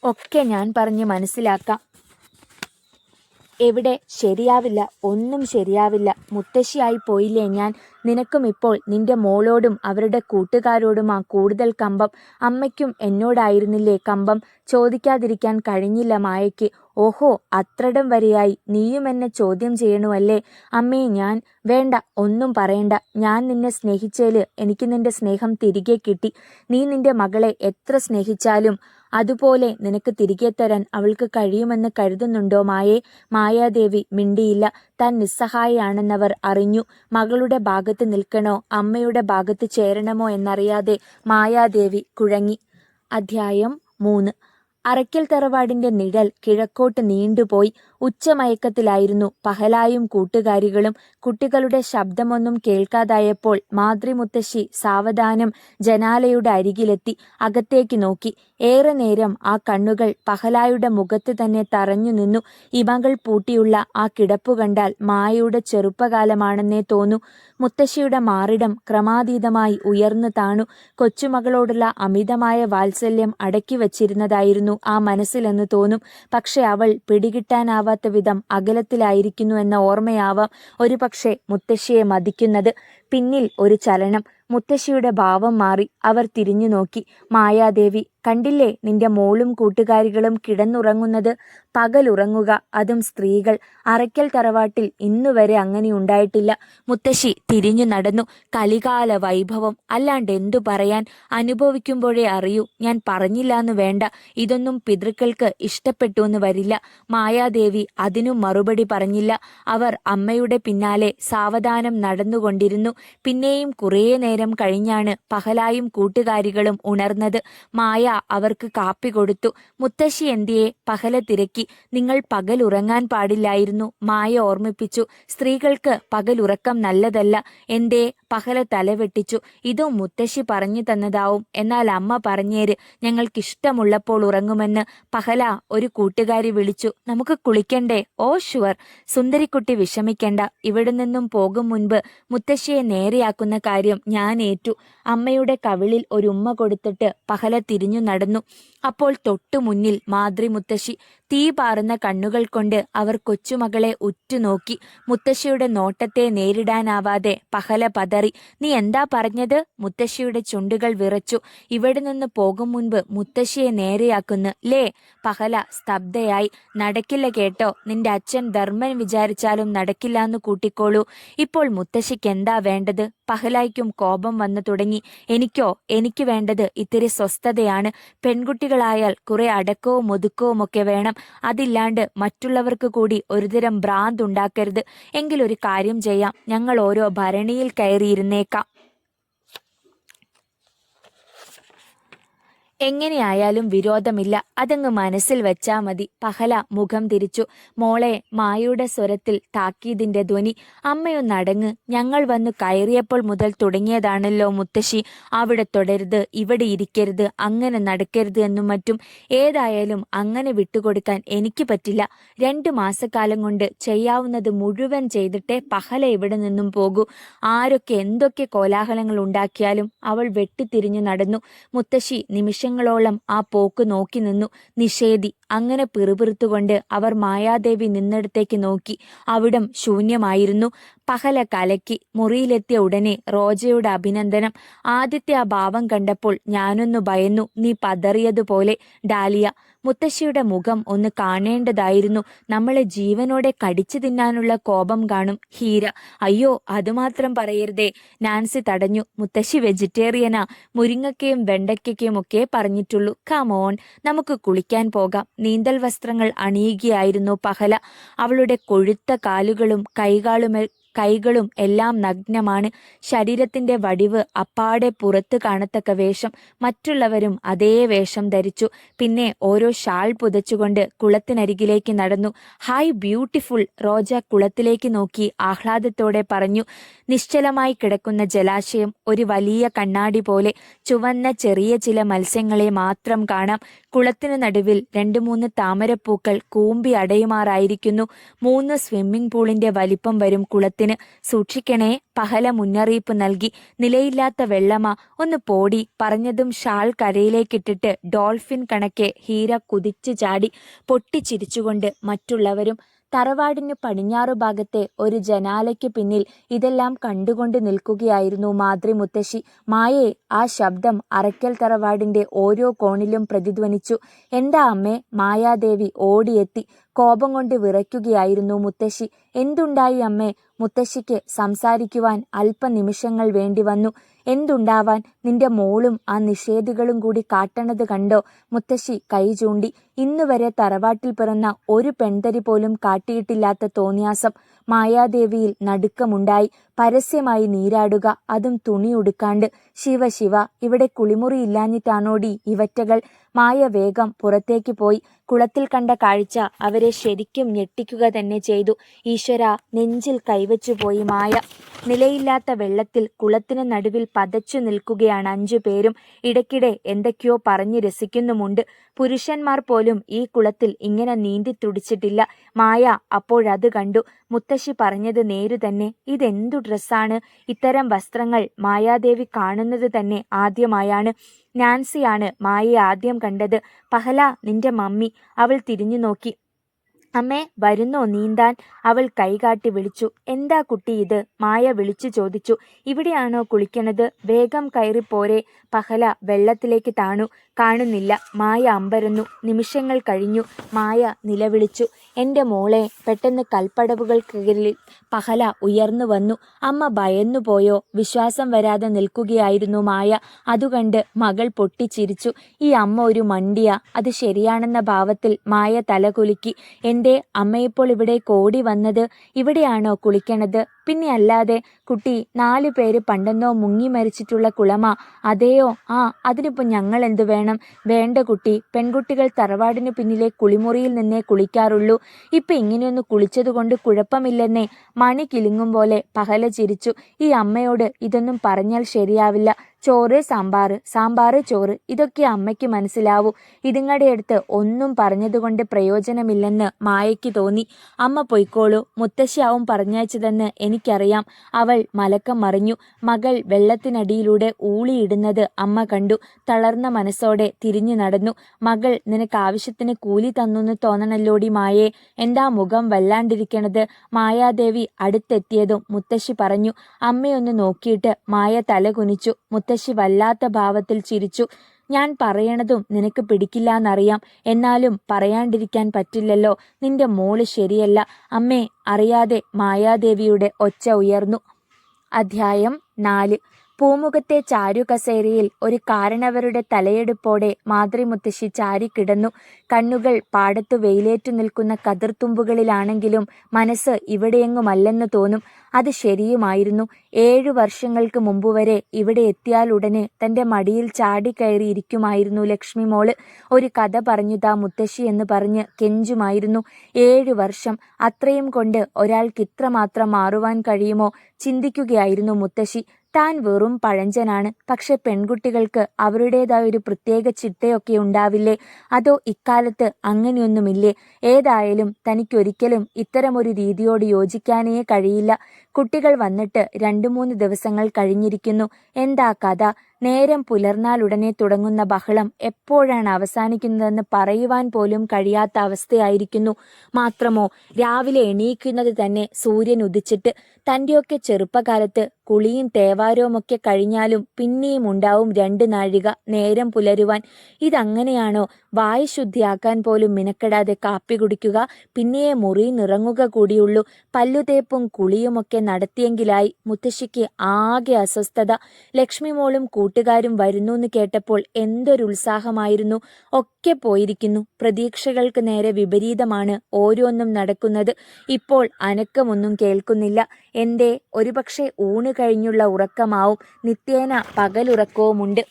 ഒക്കെ ഞാൻ പറഞ്ഞ് മനസ്സിലാക്കാം. എവിടെ? ശരിയാവില്ല. ഒന്നും ശരിയാവില്ല. മുത്തശ്ശിയായി പോയില്ലേ ഞാൻ? നിനക്കും ഇപ്പോൾ നിന്റെ മോളോടും അവരുടെ കൂട്ടുകാരോടുമാ കൂടുതൽ കമ്പം. അമ്മയ്ക്കും എന്നോടായിരുന്നില്ലേ കമ്പം? ചോദിക്കാതിരിക്കാൻ കഴിഞ്ഞില്ല മായയ്ക്ക്. ഓഹോ, അത്രടം വരെയായി. നീയും എന്നെ ചോദ്യം ചെയ്യണമല്ലേ? അമ്മേ, ഞാൻ വേണ്ട, ഒന്നും പറയണ്ട. ഞാൻ നിന്നെ സ്നേഹിച്ചേല് എനിക്ക് നിന്റെ സ്നേഹം തിരികെ കിട്ടി. നീ നിന്റെ മകളെ എത്ര സ്നേഹിച്ചാലും അതുപോലെ നിനക്ക് തിരികെ തരാൻ അവൾക്ക് കഴിയുമെന്ന് കരുതുന്നുണ്ടോ മായേ? മായാദേവി മിണ്ടിയില്ല. താൻ നിസ്സഹായയാണെന്നവർ അറിഞ്ഞു. മകളുടെ ഭാഗത്ത് നിൽക്കണോ അമ്മയുടെ ഭാഗത്ത് ചേരണമോ എന്നറിയാതെ മായാദേവി കുഴങ്ങി. അധ്യായം 3. അറയ്ക്കൽ തറവാടിന്റെ നിഴൽ കിഴക്കോട്ട് നീണ്ടുപോയി. ഉച്ചമയക്കത്തിലായിരുന്നു പഹലായും കൂട്ടുകാരികളും. കുട്ടികളുടെ ശബ്ദമൊന്നും കേൾക്കാതായപ്പോൾ മാതൃമുത്തശ്ശി സാവധാനം ജനാലയുടെ അരികിലെത്തി അകത്തേക്ക് നോക്കി. ഏറെ നേരം ആ കണ്ണുകൾ പഹലായുടെ മുഖത്ത് തന്നെ തറഞ്ഞു നിന്നു. ഇമകൾ പൂട്ടിയുള്ള ആ കിടപ്പു കണ്ടാൽ മായയുടെ ചെറുപ്പകാലമാണെന്നേ തോന്നൂ. മുത്തശ്ശിയുടെ മാറിടം ക്രമാതീതമായി ഉയർന്നു താണു. കൊച്ചുമകളോടുള്ള അമിതമായ വാത്സല്യം അടക്കി വച്ചിരുന്നതായിരുന്നു ആ മനസ്സിലെന്ന് തോന്നും. പക്ഷെ അവൾ പിടികിട്ടാനാവാത്ത മനസ്സിലാവാത്ത വിധം അകലത്തിലായിരിക്കുന്നു എന്ന ഓർമ്മയാവാം ഒരുപക്ഷെ മുത്തശ്ശിയെ മതിക്കുന്നത്. പിന്നിൽ ഒരു ചലനം. മുത്തശ്ശിയുടെ ഭാവം മാറി. അവർ തിരിഞ്ഞു നോക്കി. മായാദേവി, കണ്ടില്ലേ നിന്റെ മോളും കൂട്ടുകാരികളും കിടന്നുറങ്ങുന്നത്? പകലുറങ്ങുക, അതും സ്ത്രീകൾ. അറയ്ക്കൽ തറവാട്ടിൽ ഇന്നുവരെ അങ്ങനെ ഉണ്ടായിട്ടില്ല. മുത്തശ്ശി തിരിഞ്ഞു നടന്നു. കലികാല വൈഭവം, അല്ലാണ്ട് എന്തു പറയാൻ? അനുഭവിക്കുമ്പോഴേ അറിയൂ. ഞാൻ പറഞ്ഞില്ലാന്ന് വേണ്ട, ഇതൊന്നും പിതൃക്കൾക്ക് ഇഷ്ടപ്പെട്ടു എന്ന് വരില്ല. മായാദേവി അതിനും മറുപടി പറഞ്ഞില്ല. അവർ അമ്മയുടെ പിന്നാലെ സാവധാനം നടന്നുകൊണ്ടിരുന്നു. പിന്നെയും കുറേ നേരം കഴിഞ്ഞാണ് പഹലായും കൂട്ടുകാരികളും ഉണർന്നത്. മായ അവർക്ക് കാപ്പി കൊടുത്തു. മുത്തശ്ശി എന്തിയെ? പഹല തിരക്കി. നിങ്ങൾ പകലുറങ്ങാൻ പാടില്ലായിരുന്നു, മായ ഓർമ്മിപ്പിച്ചു. സ്ത്രീകൾക്ക് പകലുറക്കം നല്ലതല്ല. എന്തേ? പഹല തലവെട്ടിച്ചു. ഇതും മുത്തശ്ശി പറഞ്ഞു തന്നതാവും. എന്നാൽ അമ്മ പറഞ്ഞേര്, ഞങ്ങൾക്കിഷ്ടമുള്ളപ്പോൾ ഉറങ്ങുമെന്ന്. പഹല ഒരു കൂട്ടുകാരി വിളിച്ചു. നമുക്ക് കുളിക്കണ്ടേ? ഓ ഷുവർ. സുന്ദരിക്കുട്ടി വിഷമിക്കണ്ട. ഇവിടെ നിന്നും പോകും മുൻപ് മുത്തശ്ശിയെ നേരെയാക്കുന്ന കാര്യം ഞാൻ ഏറ്റു. അമ്മയുടെ കവിളിൽ ഒരു ഉമ്മ കൊടുത്തിട്ട് പഹല തിരിഞ്ഞു നടന്നു. അപ്പോൾ തൊട്ടു മുന്നിൽ മാതൃമുത്തശ്ശി. തീ പാറുന്ന കണ്ണുകൾ കൊണ്ട് അവർ കൊച്ചുമകളെ ഉറ്റുനോക്കി. മുത്തശ്ശിയുടെ നോട്ടത്തെ നേരിടാനാവാതെ പഹല പതറി. നീ എന്താ പറഞ്ഞത്? മുത്തശ്ശിയുടെ ചുണ്ടുകൾ വിറച്ചു. ഇവിടെ നിന്ന് പോകും മുൻപ് മുത്തശ്ശിയെ നേരെയാക്കുന്നു ലേ? പഹല സ്തബ്ധയായി. നടക്കില്ല കേട്ടോ. നിന്റെ അച്ഛൻ ധർമ്മൻ വിചാരിച്ചാലും നടക്കില്ലാന്ന് കൂട്ടിക്കോളൂ. ഇപ്പോൾ മുത്തശ്ശിക്ക് എന്താ വേണ്ടത്? പഹലായ്ക്കും കോപം വന്നു തുടങ്ങി. എനിക്ക് വേണ്ടത് ഇത്തിരി സ്വസ്ഥതയാണ്. പെൺകുട്ടികളായാൽ കുറെ അടക്കവും ഒതുക്കവും ഒക്കെ വേണം. അതില്ലാണ്ട് മറ്റുള്ളവർക്ക് കൂടി ഒരുതരം ഭ്രാന്ത് ഉണ്ടാക്കരുത്. എങ്കിലൊരു കാര്യം ചെയ്യാം, ഞങ്ങൾ ഓരോ ഭരണിയിൽ കയറിയിരുന്നേക്കാം. എങ്ങനെയായാലും വിരോധമില്ല, അതങ്ങ് മനസ്സിൽ വെച്ചാ മതി. പഹല മുഖം തിരിച്ചു. മോളെ, മായയുടെ സ്വരത്തിൽ താക്കീതിന്റെ ധ്വനി. അമ്മയൊന്നടങ്ങ്. ഞങ്ങൾ വന്നു കയറിയപ്പോൾ മുതൽ തുടങ്ങിയതാണല്ലോ മുത്തശ്ശി. അവിടെ തൊടരുത്, ഇവിടെ ഇരിക്കരുത്, അങ്ങനെ നടക്കരുത് എന്നും മറ്റും. ഏതായാലും അങ്ങനെ വിട്ടുകൊടുക്കാൻ എനിക്ക് പറ്റില്ല. 2 മാസക്കാലം കൊണ്ട് ചെയ്യാവുന്നത് മുഴുവൻ ചെയ്തിട്ടേ പഹല ഇവിടെ നിന്നും പോകൂ. ആരൊക്കെ എന്തൊക്കെ കോലാഹലങ്ങൾ ഉണ്ടാക്കിയാലും അവൾ വെട്ടിത്തിരിഞ്ഞു നടന്നു. മുത്തശ്ശി നിമിഷങ്ങളോളം ആ പോക്ക് നോക്കി നിന്നു. നിഷേധി. അങ്ങനെ പിറുപിറുത്തുകൊണ്ട് അവർ മായാദേവി നിന്നിടത്തേക്ക് നോക്കി. അവിടം ശൂന്യമായിരുന്നു. പഹല കലക്കി. മുറിയിലെത്തിയ ഉടനെ റോജയുടെ അഭിനന്ദനം. ആദ്യത്തെ ആ ഭാവം കണ്ടപ്പോൾ ഞാനൊന്നു ഭയന്നു. നീ പതറിയതുപോലെ. ഡാലിയ. മുത്തശ്ശിയുടെ മുഖം ഒന്ന് കാണേണ്ടതായിരുന്നു. നമ്മളെ ജീവനോടെ കടിച്ചു തിന്നാനുള്ള കോപം കാണും. ഹീര. അയ്യോ, അതുമാത്രം പറയരുതേ. നാൻസി തടഞ്ഞു. മുത്തശ്ശി വെജിറ്റേറിയനാ. മുരിങ്ങയ്ക്കയും വെണ്ടയ്ക്കയും ഒക്കെ പറഞ്ഞിട്ടുള്ളൂ. കമോൺ, നമുക്ക് കുളിക്കാൻ പോകാം. നീന്തൽ വസ്ത്രങ്ങൾ അണിയുകയായിരുന്നു പഹല. അവളുടെ കൊഴുത്ത കാലുകളും കൈകളും എല്ലാം നഗ്നമാണ്. ശരീരത്തിന്റെ വടിവ് അപ്പാടെ പുറത്തു കാണത്തക്ക വേഷം. മറ്റുള്ളവരും അതേ വേഷം ധരിച്ചു. പിന്നെ ഓരോ ഷാൾ പുതച്ചുകൊണ്ട് കുളത്തിനരികിലേക്ക് നടന്നു. Hi beautiful. റോജ കുളത്തിലേക്ക് നോക്കി ആഹ്ലാദത്തോടെ പറഞ്ഞു. നിശ്ചലമായി കിടക്കുന്ന ജലാശയം ഒരു വലിയ കണ്ണാടി പോലെ. ചുവന്ന ചെറിയ ചില മത്സ്യങ്ങളെ മാത്രം കാണാം. കുളത്തിനു നടുവിൽ 2-3 താമരപ്പൂക്കൾ കൂമ്പി അടയുമാറായിരിക്കുന്നു. 3 സ്വിമ്മിംഗ് പൂളിന്റെ വലിപ്പം വരും കുളത്തിന്. സൂക്ഷിക്കണേ, പഹല മുന്നറിയിപ്പ് നൽകി. നിലയില്ലാത്ത വെള്ളമാ, ഒന്ന് പോടി. പറഞ്ഞതും ഷാൾ കരയിലേക്കിട്ടിട്ട് ഡോൾഫിൻ കണക്കെ ഹീര കുതിച്ചു ചാടി. പൊട്ടിച്ചിരിച്ചുകൊണ്ട് മറ്റുള്ളവരും. തറവാടിന് പടിഞ്ഞാറു ഭാഗത്തെ ഒരു ജനാലയ്ക്ക് പിന്നിൽ ഇതെല്ലാം കണ്ടുകൊണ്ട് നിൽക്കുകയായിരുന്നു മാതൃമുത്തശ്ശി. മായേ. ആ ശബ്ദം അറയ്ക്കൽ തറവാടിന്റെ ഓരോ കോണിലും പ്രതിധ്വനിച്ചു. എന്താ അമ്മേ? മായാദേവി ഓടിയെത്തി. കോപം കൊണ്ട് വിറയ്ക്കുകയായിരുന്നു മുത്തശ്ശി. എന്തുണ്ടായി അമ്മേ? മുത്തശ്ശിക്ക് സംസാരിക്കുവാൻ അല്പനിമിഷങ്ങൾ വേണ്ടി വന്നു. എന്തുണ്ടാവാൻ? നിന്റെ മോളും ആ നിഷേധികളും കൂടി കാട്ടണത് കണ്ടോ? മുത്തശ്ശി കൈ ചൂണ്ടി. ഇന്നുവരെ തറവാട്ടിൽ പിറന്ന ഒരു പെൺതരി പോലും കാട്ടിയിട്ടില്ലാത്ത തോന്നിയാസം. മായാദേവിയിൽ നടുക്കമുണ്ടായി. പരസ്യമായി നീരാടുക, അതും തുണി ഉടുക്കാണ്ട്. ശിവ ശിവ, ഇവിടെ കുളിമുറി ഇല്ലാഞ്ഞിട്ടാണോടി ഇവറ്റകൾ? മായ വേഗം പുറത്തേക്ക് പോയി. കുളത്തിൽ കണ്ട കാഴ്ച അവരെ ശരിക്കും ഞെട്ടിക്കുക തന്നെ ചെയ്തു. ഈശ്വര, നെഞ്ചിൽ കൈവച്ചു പോയി മായ. നിലയില്ലാത്ത വെള്ളത്തിൽ കുളത്തിന് നടുവിൽ പതച്ചു നിൽക്കുകയാണ് 5 പേരും. ഇടയ്ക്കിടെ എന്തൊക്കെയോ പറഞ്ഞു രസിക്കുന്നുമുണ്ട്. പുരുഷന്മാർ പോലും ഈ കുളത്തിൽ ഇങ്ങനെ നീന്തി തുടിച്ചിട്ടില്ല. മായ അപ്പോഴത് കണ്ടു. മുത്തശ്ശി പറഞ്ഞത് നേരു തന്നെ. ഇതെന്തു ഡ്രസ്സാണ്? ഇത്തരം വസ്ത്രങ്ങൾ മായാദേവി കാണുന്നത് തന്നെ ആദ്യമായാണ്. നാൻസിയാണ് മായയെ ആദ്യം കണ്ടത്. പഹല, നിന്റെ മമ്മി. അവൾ തിരിഞ്ഞു നോക്കി. അമ്മേ, വരുന്നോ നീന്താൻ? അവൾ കൈകാട്ടി വിളിച്ചു. എന്താ കുട്ടി ഇത്? മായ വിളിച്ചു ചോദിച്ചു. ഇവിടെയാണോ കുളിക്കണത്? വേഗം കയറിപ്പോരെ. പഹല വെള്ളത്തിലേക്ക് താണു. കാണുന്നില്ല. മായ അമ്പരന്നു. നിമിഷങ്ങൾ കഴിഞ്ഞു. മായ നിലവിളിച്ചു. എൻ്റെ മോളെ. പെട്ടെന്ന് കൽപ്പടവുകൾക്കരിൽ പഹല ഉയർന്നു വന്നു. അമ്മ ഭയന്നു പോയോ? വിശ്വാസം വരാതെ നിൽക്കുകയായിരുന്നു മായ. അതുകണ്ട് മകൾ പൊട്ടിച്ചിരിച്ചു. ഈ അമ്മ ഒരു മണ്ടിയ. അത് ശരിയാണെന്ന ഭാവത്തിൽ മായ തലകുലുക്കി. എന്തേ അമ്മയിപ്പോൾ ഇവിടേക്ക് ഓടി വന്നത്? ഇവിടെയാണോ കുളിക്കണത്? പിന്നെ അല്ലാതെ. കുട്ടി, 4 പേര് പണ്ടെന്നോ മുങ്ങി മരിച്ചിട്ടുള്ള കുളമാ. അതെയോ? ആ, അതിനിപ്പോൾ ഞങ്ങൾ എന്തു വേണം? വേണ്ട കുട്ടി, പെൺകുട്ടികൾ തറവാടിനു പിന്നിലെ കുളിമുറിയിൽ നിന്നേ കുളിക്കാറുള്ളൂ. ഇപ്പം ഇങ്ങനെയൊന്ന് കുളിച്ചതുകൊണ്ട് കുഴപ്പമില്ലെന്നേ. മണി കിലുങ്ങും പോലെ പഹല ചിരിച്ചു. ഈ അമ്മയോട് ഇതൊന്നും പറഞ്ഞാൽ ശരിയാവില്ല. ചോറ് സാമ്പാറ്, സാമ്പാറ് ചോറ്, ഇതൊക്കെ അമ്മയ്ക്ക് മനസ്സിലാവൂ. ഇതുങ്ങളുടെ അടുത്ത് ഒന്നും പറഞ്ഞതുകൊണ്ട് പ്രയോജനമില്ലെന്ന് മായയ്ക്ക് തോന്നി. അമ്മ പൊയ്ക്കോളൂ, മുത്തശ്ശിയാവും പറഞ്ഞയച്ചതെന്ന് എനിക്കറിയാം. അവൾ മലക്കം മറിഞ്ഞു. മകൾ വെള്ളത്തിനടിയിലൂടെ ഊളിയിടുന്നത് അമ്മ കണ്ടു. തളർന്ന മനസ്സോടെ തിരിഞ്ഞു നടന്നു. മകൾ നിനക്ക് ആവശ്യത്തിന് കൂലി തന്നുന്ന് തോന്നണല്ലോടി മായേ. എന്താ മുഖം വല്ലാണ്ടിരിക്കണത്? മായാദേവി അടുത്തെത്തിയതും മുത്തശ്ശി പറഞ്ഞു. അമ്മയൊന്ന് നോക്കിയിട്ട് മായ തല കുനിച്ചു. മുത്തശ്ശി വല്ലാത്ത ഭാവത്തിൽ ചിരിച്ചു. ഞാൻ പറയണതും നിനക്ക് പിടിക്കില്ലാന്നറിയാം. എന്നാലും പറയാണ്ടിരിക്കാൻ പറ്റില്ലല്ലോ. നിന്റെ മോള് ശരിയല്ല. അമ്മേ. അറിയാതെ മായാദേവിയുടെ ഒച്ച ഉയർന്നു. അധ്യായം 4. പൂമുഖത്തെ ചാരുകസേരയിൽ ഒരു കാരണവരുടെ തലയെടുപ്പോടെ മാതൃമുത്തശ്ശി ചാരിക്കിടന്നു. കണ്ണുകൾ പാടത്തു വെയിലേറ്റു നിൽക്കുന്ന കതിർത്തുമ്പുകളിലാണെങ്കിലും മനസ്സ് ഇവിടെയെങ്ങുമല്ലെന്ന് തോന്നും. അത് ശരിയുമായിരുന്നു. 7 വർഷങ്ങൾക്ക് മുമ്പുവരെ ഇവിടെ എത്തിയാലുടനെ തൻ്റെ മടിയിൽ ചാടിക്കയറിയിരിക്കുമായിരുന്നു ലക്ഷ്മി മോള്. ഒരു കഥ പറഞ്ഞുതാ മുത്തശ്ശി എന്ന് പറഞ്ഞ് കെഞ്ചുമായിരുന്നു. 7 വർഷം. അത്രയും കൊണ്ട് ഒരാൾക്ക് ഇത്രമാത്രം മാറുവാൻ കഴിയുമോ? ചിന്തിക്കുകയായിരുന്നു മുത്തശ്ശി. താൻ വെറും പഴഞ്ചനാണ്. പക്ഷെ പെൺകുട്ടികൾക്ക് അവരുടേതായ ഒരു പ്രത്യേക ചിട്ടയൊക്കെ ഉണ്ടാവില്ലേ? അതോ ഇക്കാലത്ത് അങ്ങനെയൊന്നുമില്ലേ? ഏതായാലും തനിക്കൊരിക്കലും ഇത്തരമൊരു രീതിയോട് യോജിക്കാനേ കഴിയില്ല. കുട്ടികൾ വന്നിട്ട് 2-3 ദിവസങ്ങൾ കഴിഞ്ഞിരിക്കുന്നു. എന്താ കഥ? നേരം പുലർന്നാലുടനെ തുടങ്ങുന്ന ബഹളം എപ്പോഴാണ് അവസാനിക്കുന്നതെന്ന് പറയുവാൻ പോലും കഴിയാത്ത അവസ്ഥയായിരിക്കുന്നു. മാത്രമോ, രാവിലെ എണീക്കുന്നത് തന്നെ സൂര്യൻ ഉദിച്ചിട്ട്. തൻ്റെയൊക്കെ ചെറുപ്പകാലത്ത് കുളിയും തേവാരവുമൊക്കെ കഴിഞ്ഞാലും പിന്നെയും ഉണ്ടാവും 2 നാഴിക നേരം പുലരുവാൻ. ഇതങ്ങനെയാണോ? വായുശുദ്ധിയാക്കാൻ പോലും മിനക്കെടാതെ കാപ്പി കുടിക്കുക, പിന്നെയേ മുറിയിന്നിറങ്ങുക കൂടിയുള്ളൂ. പല്ലുതേപ്പും കുളിയുമൊക്കെ നടത്തിയെങ്കിലായി. മുത്തശ്ശിക്ക് ആകെ അസ്വസ്ഥത. ലക്ഷ്മി മോളും കൂട്ടുകാരും വരുന്നൂന്ന് കേട്ടപ്പോൾ എന്തൊരു ഉത്സാഹമായിരുന്നു. ഒക്കെ പോയിരിക്കുന്നു. പ്രതീക്ഷകൾക്ക് നേരെ വിപരീതമാണ് ഓരോന്നും നടക്കുന്നത്. ഇപ്പോൾ അനക്കമൊന്നും കേൾക്കുന്നില്ല. എന്തേ? ഒരുപക്ഷെ ഊണ് കഴിഞ്ഞുള്ള ഉറക്കമാവും. നിത്യേന പകലുറക്കവുമുണ്ട്.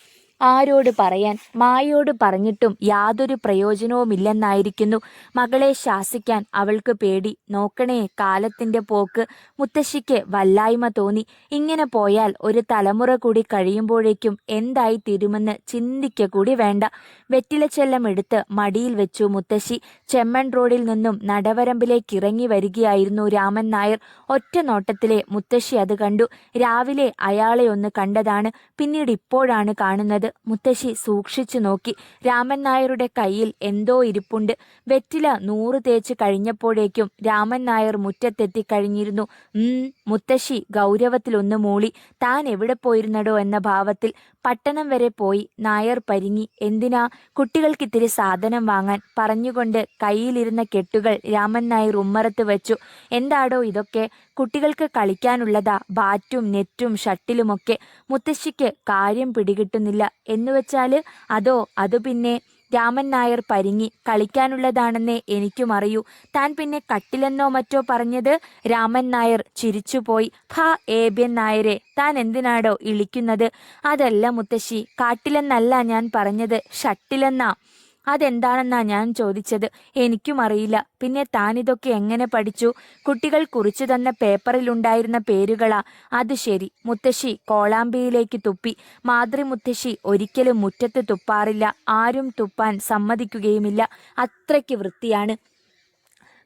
ആരോട് പറയാൻ? മായയോട് പറഞ്ഞിട്ടും യാതൊരു പ്രയോജനവുമില്ലെന്നായിരിക്കുന്നു. മകളെ ശാസിക്കാൻ അവൾക്ക് പേടി. നോക്കണേ കാലത്തിൻ്റെ പോക്ക്. മുത്തശ്ശിക്ക് വല്ലായ്മ തോന്നി. ഇങ്ങനെ പോയാൽ ഒരു തലമുറ കൂടി കഴിയുമ്പോഴേക്കും എന്തായി തീരുമെന്ന് ചിന്തിക്ക കൂടി വേണ്ട. വെറ്റിലച്ചെല്ലം എടുത്ത് മടിയിൽ വെച്ചു മുത്തശ്ശി. ചെമ്മൺ റോഡിൽ നിന്നും നടവരമ്പിലേക്ക് ഇറങ്ങി വരികയായിരുന്നു രാമൻ നായർ. ഒറ്റ നോട്ടത്തിലെ മുത്തശ്ശി അത് കണ്ടു. രാവിലെ അയാളെ ഒന്ന് കണ്ടതാണ്. പിന്നീട് ഇപ്പോഴാണ് കാണുന്നത്. മുത്തശ്ശി സൂക്ഷിച്ചു നോക്കി. രാമൻ നായരുടെ കയ്യിൽ എന്തോ ഇരിപ്പുണ്ട്. വെറ്റില 100 തേച്ച് കഴിഞ്ഞപ്പോഴേക്കും രാമൻ നായർ മുറ്റത്തെത്തി കഴിഞ്ഞിരുന്നു. മുത്തശ്ശി ഗൗരവത്തിലൊന്ന് മൂളി. താൻ എവിടെ പോയിരുന്നടോ എന്ന ഭാവത്തിൽ. പട്ടണം വരെ പോയി. നായർ പരിങ്ങി. എന്തിനാ? കുട്ടികൾക്കിത്തിരി സാധനം വാങ്ങാൻ. പറഞ്ഞുകൊണ്ട് കയ്യിലിരുന്ന കെട്ടുകൾ രാമൻ നായർ ഉമ്മറത്ത് വെച്ചു. എന്താടോ ഇതൊക്കെ? കുട്ടികൾക്ക് കളിക്കാനുള്ളതാ. ബാറ്റും നെറ്റും ഷട്ടിലുമൊക്കെ. മുത്തശ്ശിക്ക് കാര്യം പിടികിട്ടുന്നില്ല. എന്നുവെച്ചാല് അതോ? അത് പിന്നെ. രാമൻ നായർ പരിങ്ങി. കളിക്കാനുള്ളതാണെന്നേ എനിക്കും അറിയൂ. താൻ പിന്നെ കട്ടിലെന്നോ മറ്റോ പറഞ്ഞത്? രാമൻ നായർ ചിരിച്ചുപോയി. ഹാ ഏബ്യൻ നായരെ, താൻ എന്തിനാടോ ഇളിക്കുന്നത്? അതല്ല മുത്തശ്ശി, കാട്ടിലെന്നല്ല ഞാൻ പറഞ്ഞത്, ഷട്ടിലെന്നാ. അതെന്താണെന്നാ ഞാൻ ചോദിച്ചത്. എനിക്കും അറിയില്ല. പിന്നെ താനിതൊക്കെ എങ്ങനെ പഠിച്ചു? കുട്ടികൾ കുറിച്ചു തന്ന പേപ്പറിലുണ്ടായിരുന്ന പേരുകളാ. അത് ശരി. മുത്തശ്ശി കോളാമ്പിയിലേക്ക് തുപ്പി. മാതൃമുത്തശ്ശി ഒരിക്കലും മുറ്റത്ത് തുപ്പാറില്ല. ആരും തുപ്പാൻ സമ്മതിക്കുകയുമില്ല. അത്രയ്ക്ക് വൃത്തിയാണ്.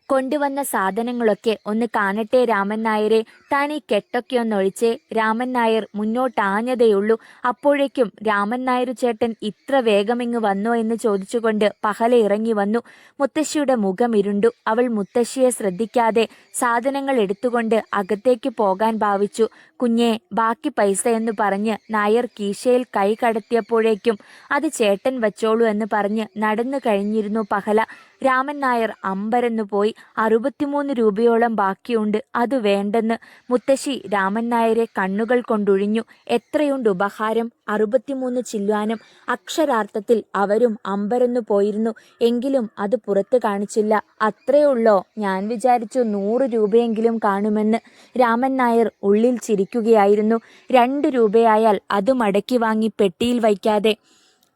കൊണ്ടുവന്ന സാധനങ്ങളൊക്കെ ഒന്ന് കാണട്ടെ രാമൻ നായരെ, താൻ ഈ കെട്ടൊക്കെ ഒന്നൊഴിച്ചേ. രാമൻ നായർ മുന്നോട്ടാഞ്ഞതേയുള്ളൂ. അപ്പോഴേക്കും രാമൻ നായർ ചേട്ടൻ ഇത്ര വേഗമിങ്ങ് വന്നോ എന്ന് ചോദിച്ചുകൊണ്ട് പഹല ഇറങ്ങി വന്നു. മുത്തശ്ശിയുടെ മുഖം ഇരുണ്ടു. അവൾ മുത്തശ്ശിയെ ശ്രദ്ധിക്കാതെ സാധനങ്ങൾ എടുത്തുകൊണ്ട് അകത്തേക്ക് പോകാൻ ഭാവിച്ചു. കുഞ്ഞെ, ബാക്കി പൈസ എന്ന് പറഞ്ഞ് നായർ കീശയിൽ കൈ കടത്തിയപ്പോഴേക്കും അത് ചേട്ടൻ വച്ചോളൂ എന്ന് പറഞ്ഞ് നടന്നു കഴിഞ്ഞിരുന്നു പഹല. രാമൻ നായർ അമ്പരന്നു പോയി. 63 രൂപയോളം ബാക്കിയുണ്ട്, അത് വേണ്ടെന്ന്. മുത്തശ്ശി രാമൻ നായരെ കണ്ണുകൾ കൊണ്ടൊഴിഞ്ഞു. എത്രയുണ്ട് ഉപഹാരം, 63 ചില്വാനം. അക്ഷരാർത്ഥത്തിൽ അവരും അമ്പരന്നു പോയിരുന്നു. എങ്കിലും അത് പുറത്ത് കാണിച്ചില്ല. അത്രയുള്ളോ? ഞാൻ വിചാരിച്ചു 100 രൂപയെങ്കിലും കാണുമെന്ന്. രാമൻ നായർ ഉള്ളിൽ ചിരിക്കുകയായിരുന്നു. 2 രൂപയായാൽ അത് മടക്കി വാങ്ങി പെട്ടിയിൽ വയ്ക്കാതെ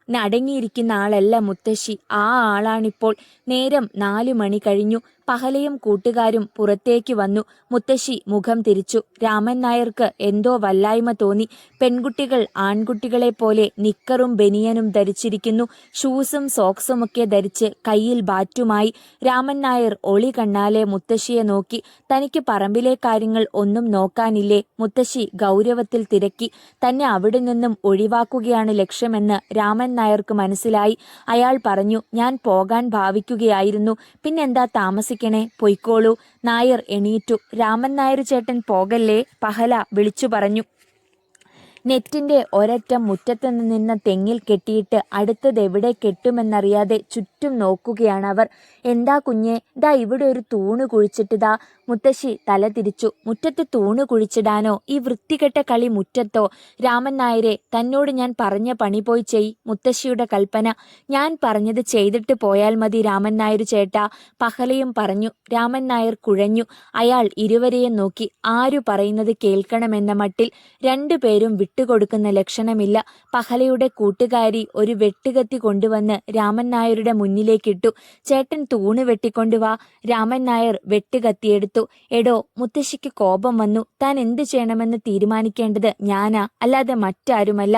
അടങ്ങിയിരിക്കുന്ന ആളല്ല മുത്തശ്ശി. ആ ആളാണിപ്പോൾ. നേരം 4 മണി കഴിഞ്ഞു. പഹലയും കൂട്ടുകാരും പുറത്തേക്ക് വന്നു. മുത്തശ്ശി മുഖം തിരിച്ചു. രാമൻ നായർക്ക് എന്തോ വല്ലായ്മ തോന്നി. പെൺകുട്ടികൾ ആൺകുട്ടികളെ പോലെ നിക്കറും ബനിയനും ധരിച്ചിരിക്കുന്നു. ഷൂസും സോക്സുമൊക്കെ ധരിച്ച് കയ്യിൽ ബാറ്റുമായി. രാമൻ നായർ ഒളി കണ്ണാലെ മുത്തശ്ശിയെ നോക്കി. തനിക്ക് പറമ്പിലെ കാര്യങ്ങൾ ഒന്നും നോക്കാനില്ലേ? മുത്തശ്ശി ഗൗരവത്തിൽ തിരക്കി. തന്നെ അവിടെ നിന്നും ഒഴിവാക്കുകയാണ് ലക്ഷ്യമെന്ന് രാമൻ നായർക്ക് മനസ്സിലായി. അയാൾ പറഞ്ഞു, ഞാൻ പോകാൻ ഭാവിക്കുകയായിരുന്നു. പിന്നെന്താ താമസിക്കണേ, പൊയ്ക്കോളൂ. നായർ എണീറ്റു. രാമൻ നായർ ചേട്ടൻ പോകല്ലേ, പഹല വിളിച്ചു പറഞ്ഞു. നെറ്റിന്റെ ഒരറ്റം മുറ്റത്ത് നിന്ന തെങ്ങിൽ കെട്ടിയിട്ട് അടുത്തത് എവിടെ കെട്ടുമെന്നറിയാതെ ചുറ്റും നോക്കുകയാണവർ. എന്താ കുഞ്ഞെ, ദാ ഇവിടെ ഒരു തൂണ് കുഴിച്ചിട്ടുതാ. മുത്തശ്ശി തല തിരിച്ചു. മുറ്റത്ത് തൂണ് കുഴിച്ചിടാനോ? ഈ വൃത്തികെട്ട കളി മുറ്റത്തോ? രാമൻ നായരെ, തന്നോട് ഞാൻ പറഞ്ഞ പണി പോയി ചെയ്. മുത്തശ്ശിയുടെ കൽപ്പന. ഞാൻ പറഞ്ഞത് ചെയ്തിട്ട് പോയാൽ മതി രാമൻ നായർ ചേട്ടാ, പഹലയും പറഞ്ഞു. രാമൻ നായർ കുഴഞ്ഞു. അയാൾ ഇരുവരെയും നോക്കി. ആരു പറയുന്നത് കേൾക്കണമെന്ന മട്ടിൽ. രണ്ടുപേരും വിട്ടുകൊടുക്കുന്ന ലക്ഷണമില്ല. പഹലയുടെ കൂട്ടുകാരി ഒരു വെട്ടുകത്തി കൊണ്ടുവന്ന് രാമൻ നായരുടെ മുന്നിലേക്കിട്ടു. ചേട്ടൻ തൂണ് വെട്ടിക്കൊണ്ടുവാ. രാമൻ നായർ വെട്ടുകത്തിയെടുത്തു. എടോ, മുത്തശ്ശിക്ക് കോപം വന്നു. താൻ എന്ത് ചെയ്യണമെന്ന് തീരുമാനിക്കേണ്ടത് ഞാനാ, അല്ലാതെ മറ്റാരുമല്ല.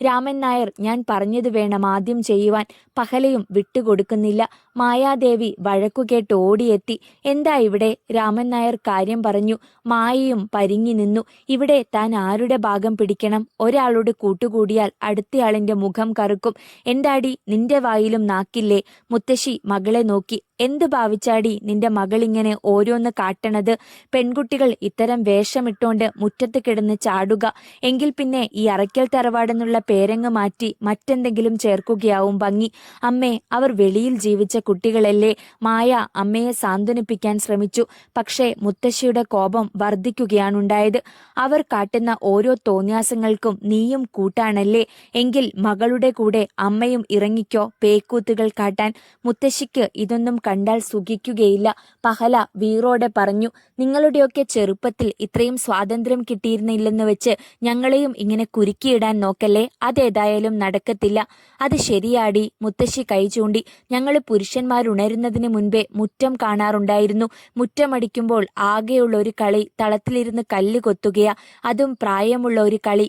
രാമൻ നായർ, ഞാൻ പറഞ്ഞത് വേണം ആദ്യം ചെയ്യുവാൻ. പഹലയും വിട്ടുകൊടുക്കുന്നില്ല. മായാദേവി വഴക്കുകേട്ട് ഓടിയെത്തി. എന്താ ഇവിടെ? രാമൻ നായർ കാര്യം പറഞ്ഞു. മായയും പരിങ്ങി നിന്നു. ഇവിടെ താൻ ആരുടെ ഭാഗം പിടിക്കണം? ഒരാളോട് കൂട്ടുകൂടിയാൽ അടുത്തയാളിന്റെ മുഖം കറുക്കും. എന്താടി, നിന്റെ വായിലും നാക്കില്ലേ? മുത്തശ്ശി മകളെ നോക്കി. എന്ത് ഭാവിച്ചാടി നിന്റെ മകളിങ്ങനെ ഓരോന്ന് കാട്ടണത്? പെൺകുട്ടികൾ ഇത്തരം വേഷമിട്ടോണ്ട് മുറ്റത്ത് കിടന്ന് ചാടുക. എങ്കിൽ പിന്നെ ഈ അറയ്ക്കൽ തറവാടെന്നുള്ള പേരങ്ങ് മാറ്റി മറ്റെന്തെങ്കിലും ചേർക്കുകയാവും ഭംഗി. അമ്മേ, അവർ വെളിയിൽ ജീവിച്ച കുട്ടികളല്ലേ. മായ അമ്മയെ സാന്ത്വനിപ്പിക്കാൻ ശ്രമിച്ചു. പക്ഷേ മുത്തശ്ശിയുടെ കോപം വർദ്ധിക്കുകയാണുണ്ടായത്. അവർ കാട്ടുന്ന ഓരോ തോന്യാസങ്ങൾക്കും നീയും കൂട്ടാണല്ലേ. എങ്കിൽ മകളുടെ കൂടെ അമ്മയും ഇറങ്ങിക്കോ പേക്കൂത്തുകൾ കാട്ടാൻ. മുത്തശ്ശിക്ക് ഇതൊന്നും കണ്ടാൽ സുഖിക്കുകയില്ല. പഹല വീറോടെ പറഞ്ഞു. നിങ്ങളുടെയൊക്കെ ചെറുപ്പത്തിൽ ഇത്രയും സ്വാതന്ത്ര്യം കിട്ടിയിരുന്നില്ലെന്ന് വെച്ച് ഞങ്ങളെയും ഇങ്ങനെ കുരുക്കിയിടാൻ നോക്കല്ലേ. അതേതായാലും നടക്കത്തില്ല. അത് ശരിയാടി. മുത്തശ്ശി കൈ ചൂണ്ടി. ഞങ്ങൾ പുരുഷന്മാരുണരുന്നതിന് മുൻപേ മുറ്റം കാണാറുണ്ടായിരുന്നു. മുറ്റമടിക്കുമ്പോൾ ആകെയുള്ള ഒരു കളി തളത്തിലിരുന്ന് കല്ല് കൊത്തുകയാ. അതും പ്രായമുള്ള ഒരു കളി.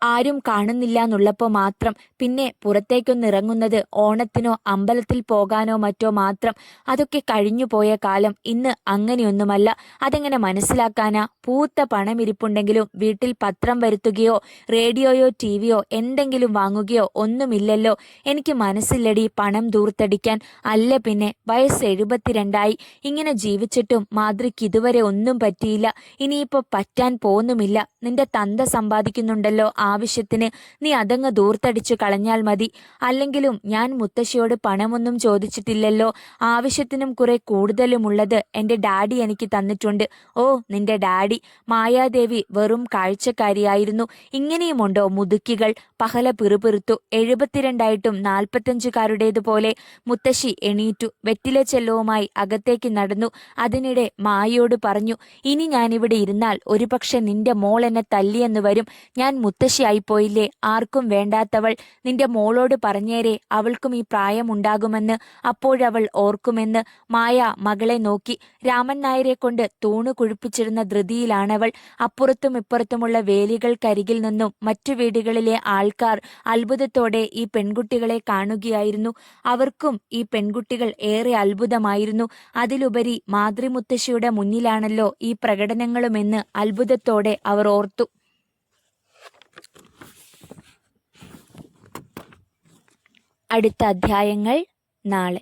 ആരും കാണുന്നില്ല എന്നുള്ളപ്പോൾ മാത്രം. പിന്നെ പുറത്തേക്കൊന്നിറങ്ങുന്നത് ഓണത്തിനോ അമ്പലത്തിൽ പോകാനോ മറ്റോ മാത്രം. അതൊക്കെ കഴിഞ്ഞു പോയ കാലം. ഇന്ന് അങ്ങനെയൊന്നുമല്ല. അതെങ്ങനെ മനസ്സിലാക്കാനാ? പൂത്ത പണമിരിപ്പുണ്ടെങ്കിലും വീട്ടിൽ പത്രം വരുത്തുകയോ റേഡിയോയോ ടിവിയോ എന്തെങ്കിലും വാങ്ങുകയോ ഒന്നുമില്ലല്ലോ. എനിക്ക് മനസ്സില്ലടി പണം ദൂർത്തടിക്കാൻ. അല്ല പിന്നെ, വയസ്സ് 72ആയി. ഇങ്ങനെ ജീവിച്ചിട്ടും മാതൃക്ക് ഇതുവരെ ഒന്നും പറ്റിയില്ല. ഇനിയിപ്പോ പറ്റാൻ പോകുന്നുമില്ല. നിന്റെ തന്ത സമ്പാദിക്കുന്നുണ്ടല്ലോ ആവശ്യത്തിന്. നീ അതങ്ങ് ദൂർത്തടിച്ചു കളഞ്ഞാൽ മതി. അല്ലെങ്കിലും ഞാൻ മുത്തശ്ശിയോട് പണമൊന്നും ചോദിച്ചിട്ടില്ലല്ലോ. ആവശ്യത്തിനും കുറെ കൂടുതലുമുള്ളത് എൻ്റെ ഡാഡി എനിക്ക് തന്നിട്ടുണ്ട്. ഓ, നിന്റെ ഡാഡി. മായാദേവി വെറും കാഴ്ചക്കാരിയായിരുന്നു. ഇങ്ങനെയുമുണ്ടോ മുതുക്കികൾ? പഹല പിറുപിറുത്തു. 72ആയിട്ടും 45കാരുടേതുപോലെ. മുത്തശ്ശി എണീറ്റു. വെറ്റില ചെല്ലവുമായി അകത്തേക്ക് നടന്നു. അതിനിടെ മായയോട് പറഞ്ഞു, ഇനി ഞാനിവിടെ ഇരുന്നാൽ ഒരുപക്ഷെ നിന്റെ മോൾ എന്നെ തല്ലിയെന്ന് വരും. ഞാൻ മുത്തശ്ശി മുത്തശ്ശിയായിപ്പോയില്ലേ, ആർക്കും വേണ്ടാത്തവൾ. നിന്റെ മോളോട് പറഞ്ഞേരെ, അവൾക്കും ഈ പ്രായമുണ്ടാകുമെന്ന്. അപ്പോഴവൾ ഓർക്കുമെന്ന്. മായ മകളെ നോക്കി. രാമൻ നായരെ കൊണ്ട് തൂണ് കുഴിപ്പിച്ചിരുന്ന ധൃതിയിലാണവൾ. അപ്പുറത്തും ഇപ്പുറത്തുമുള്ള വേലികൾക്കരികിൽ നിന്നും മറ്റു വീടുകളിലെ ആൾക്കാർ അത്ഭുതത്തോടെ ഈ പെൺകുട്ടികളെ കാണുകയായിരുന്നു. അവർക്കും ഈ പെൺകുട്ടികൾ ഏറെ അത്ഭുതമായിരുന്നു. അതിലുപരി മാതൃമുത്തശ്ശിയുടെ മുന്നിലാണല്ലോ ഈ പ്രകടനങ്ങളുമെന്ന് അത്ഭുതത്തോടെ അവർ ഓർത്തു. അടുത്ത അധ്യായങ്ങൾ നാളെ.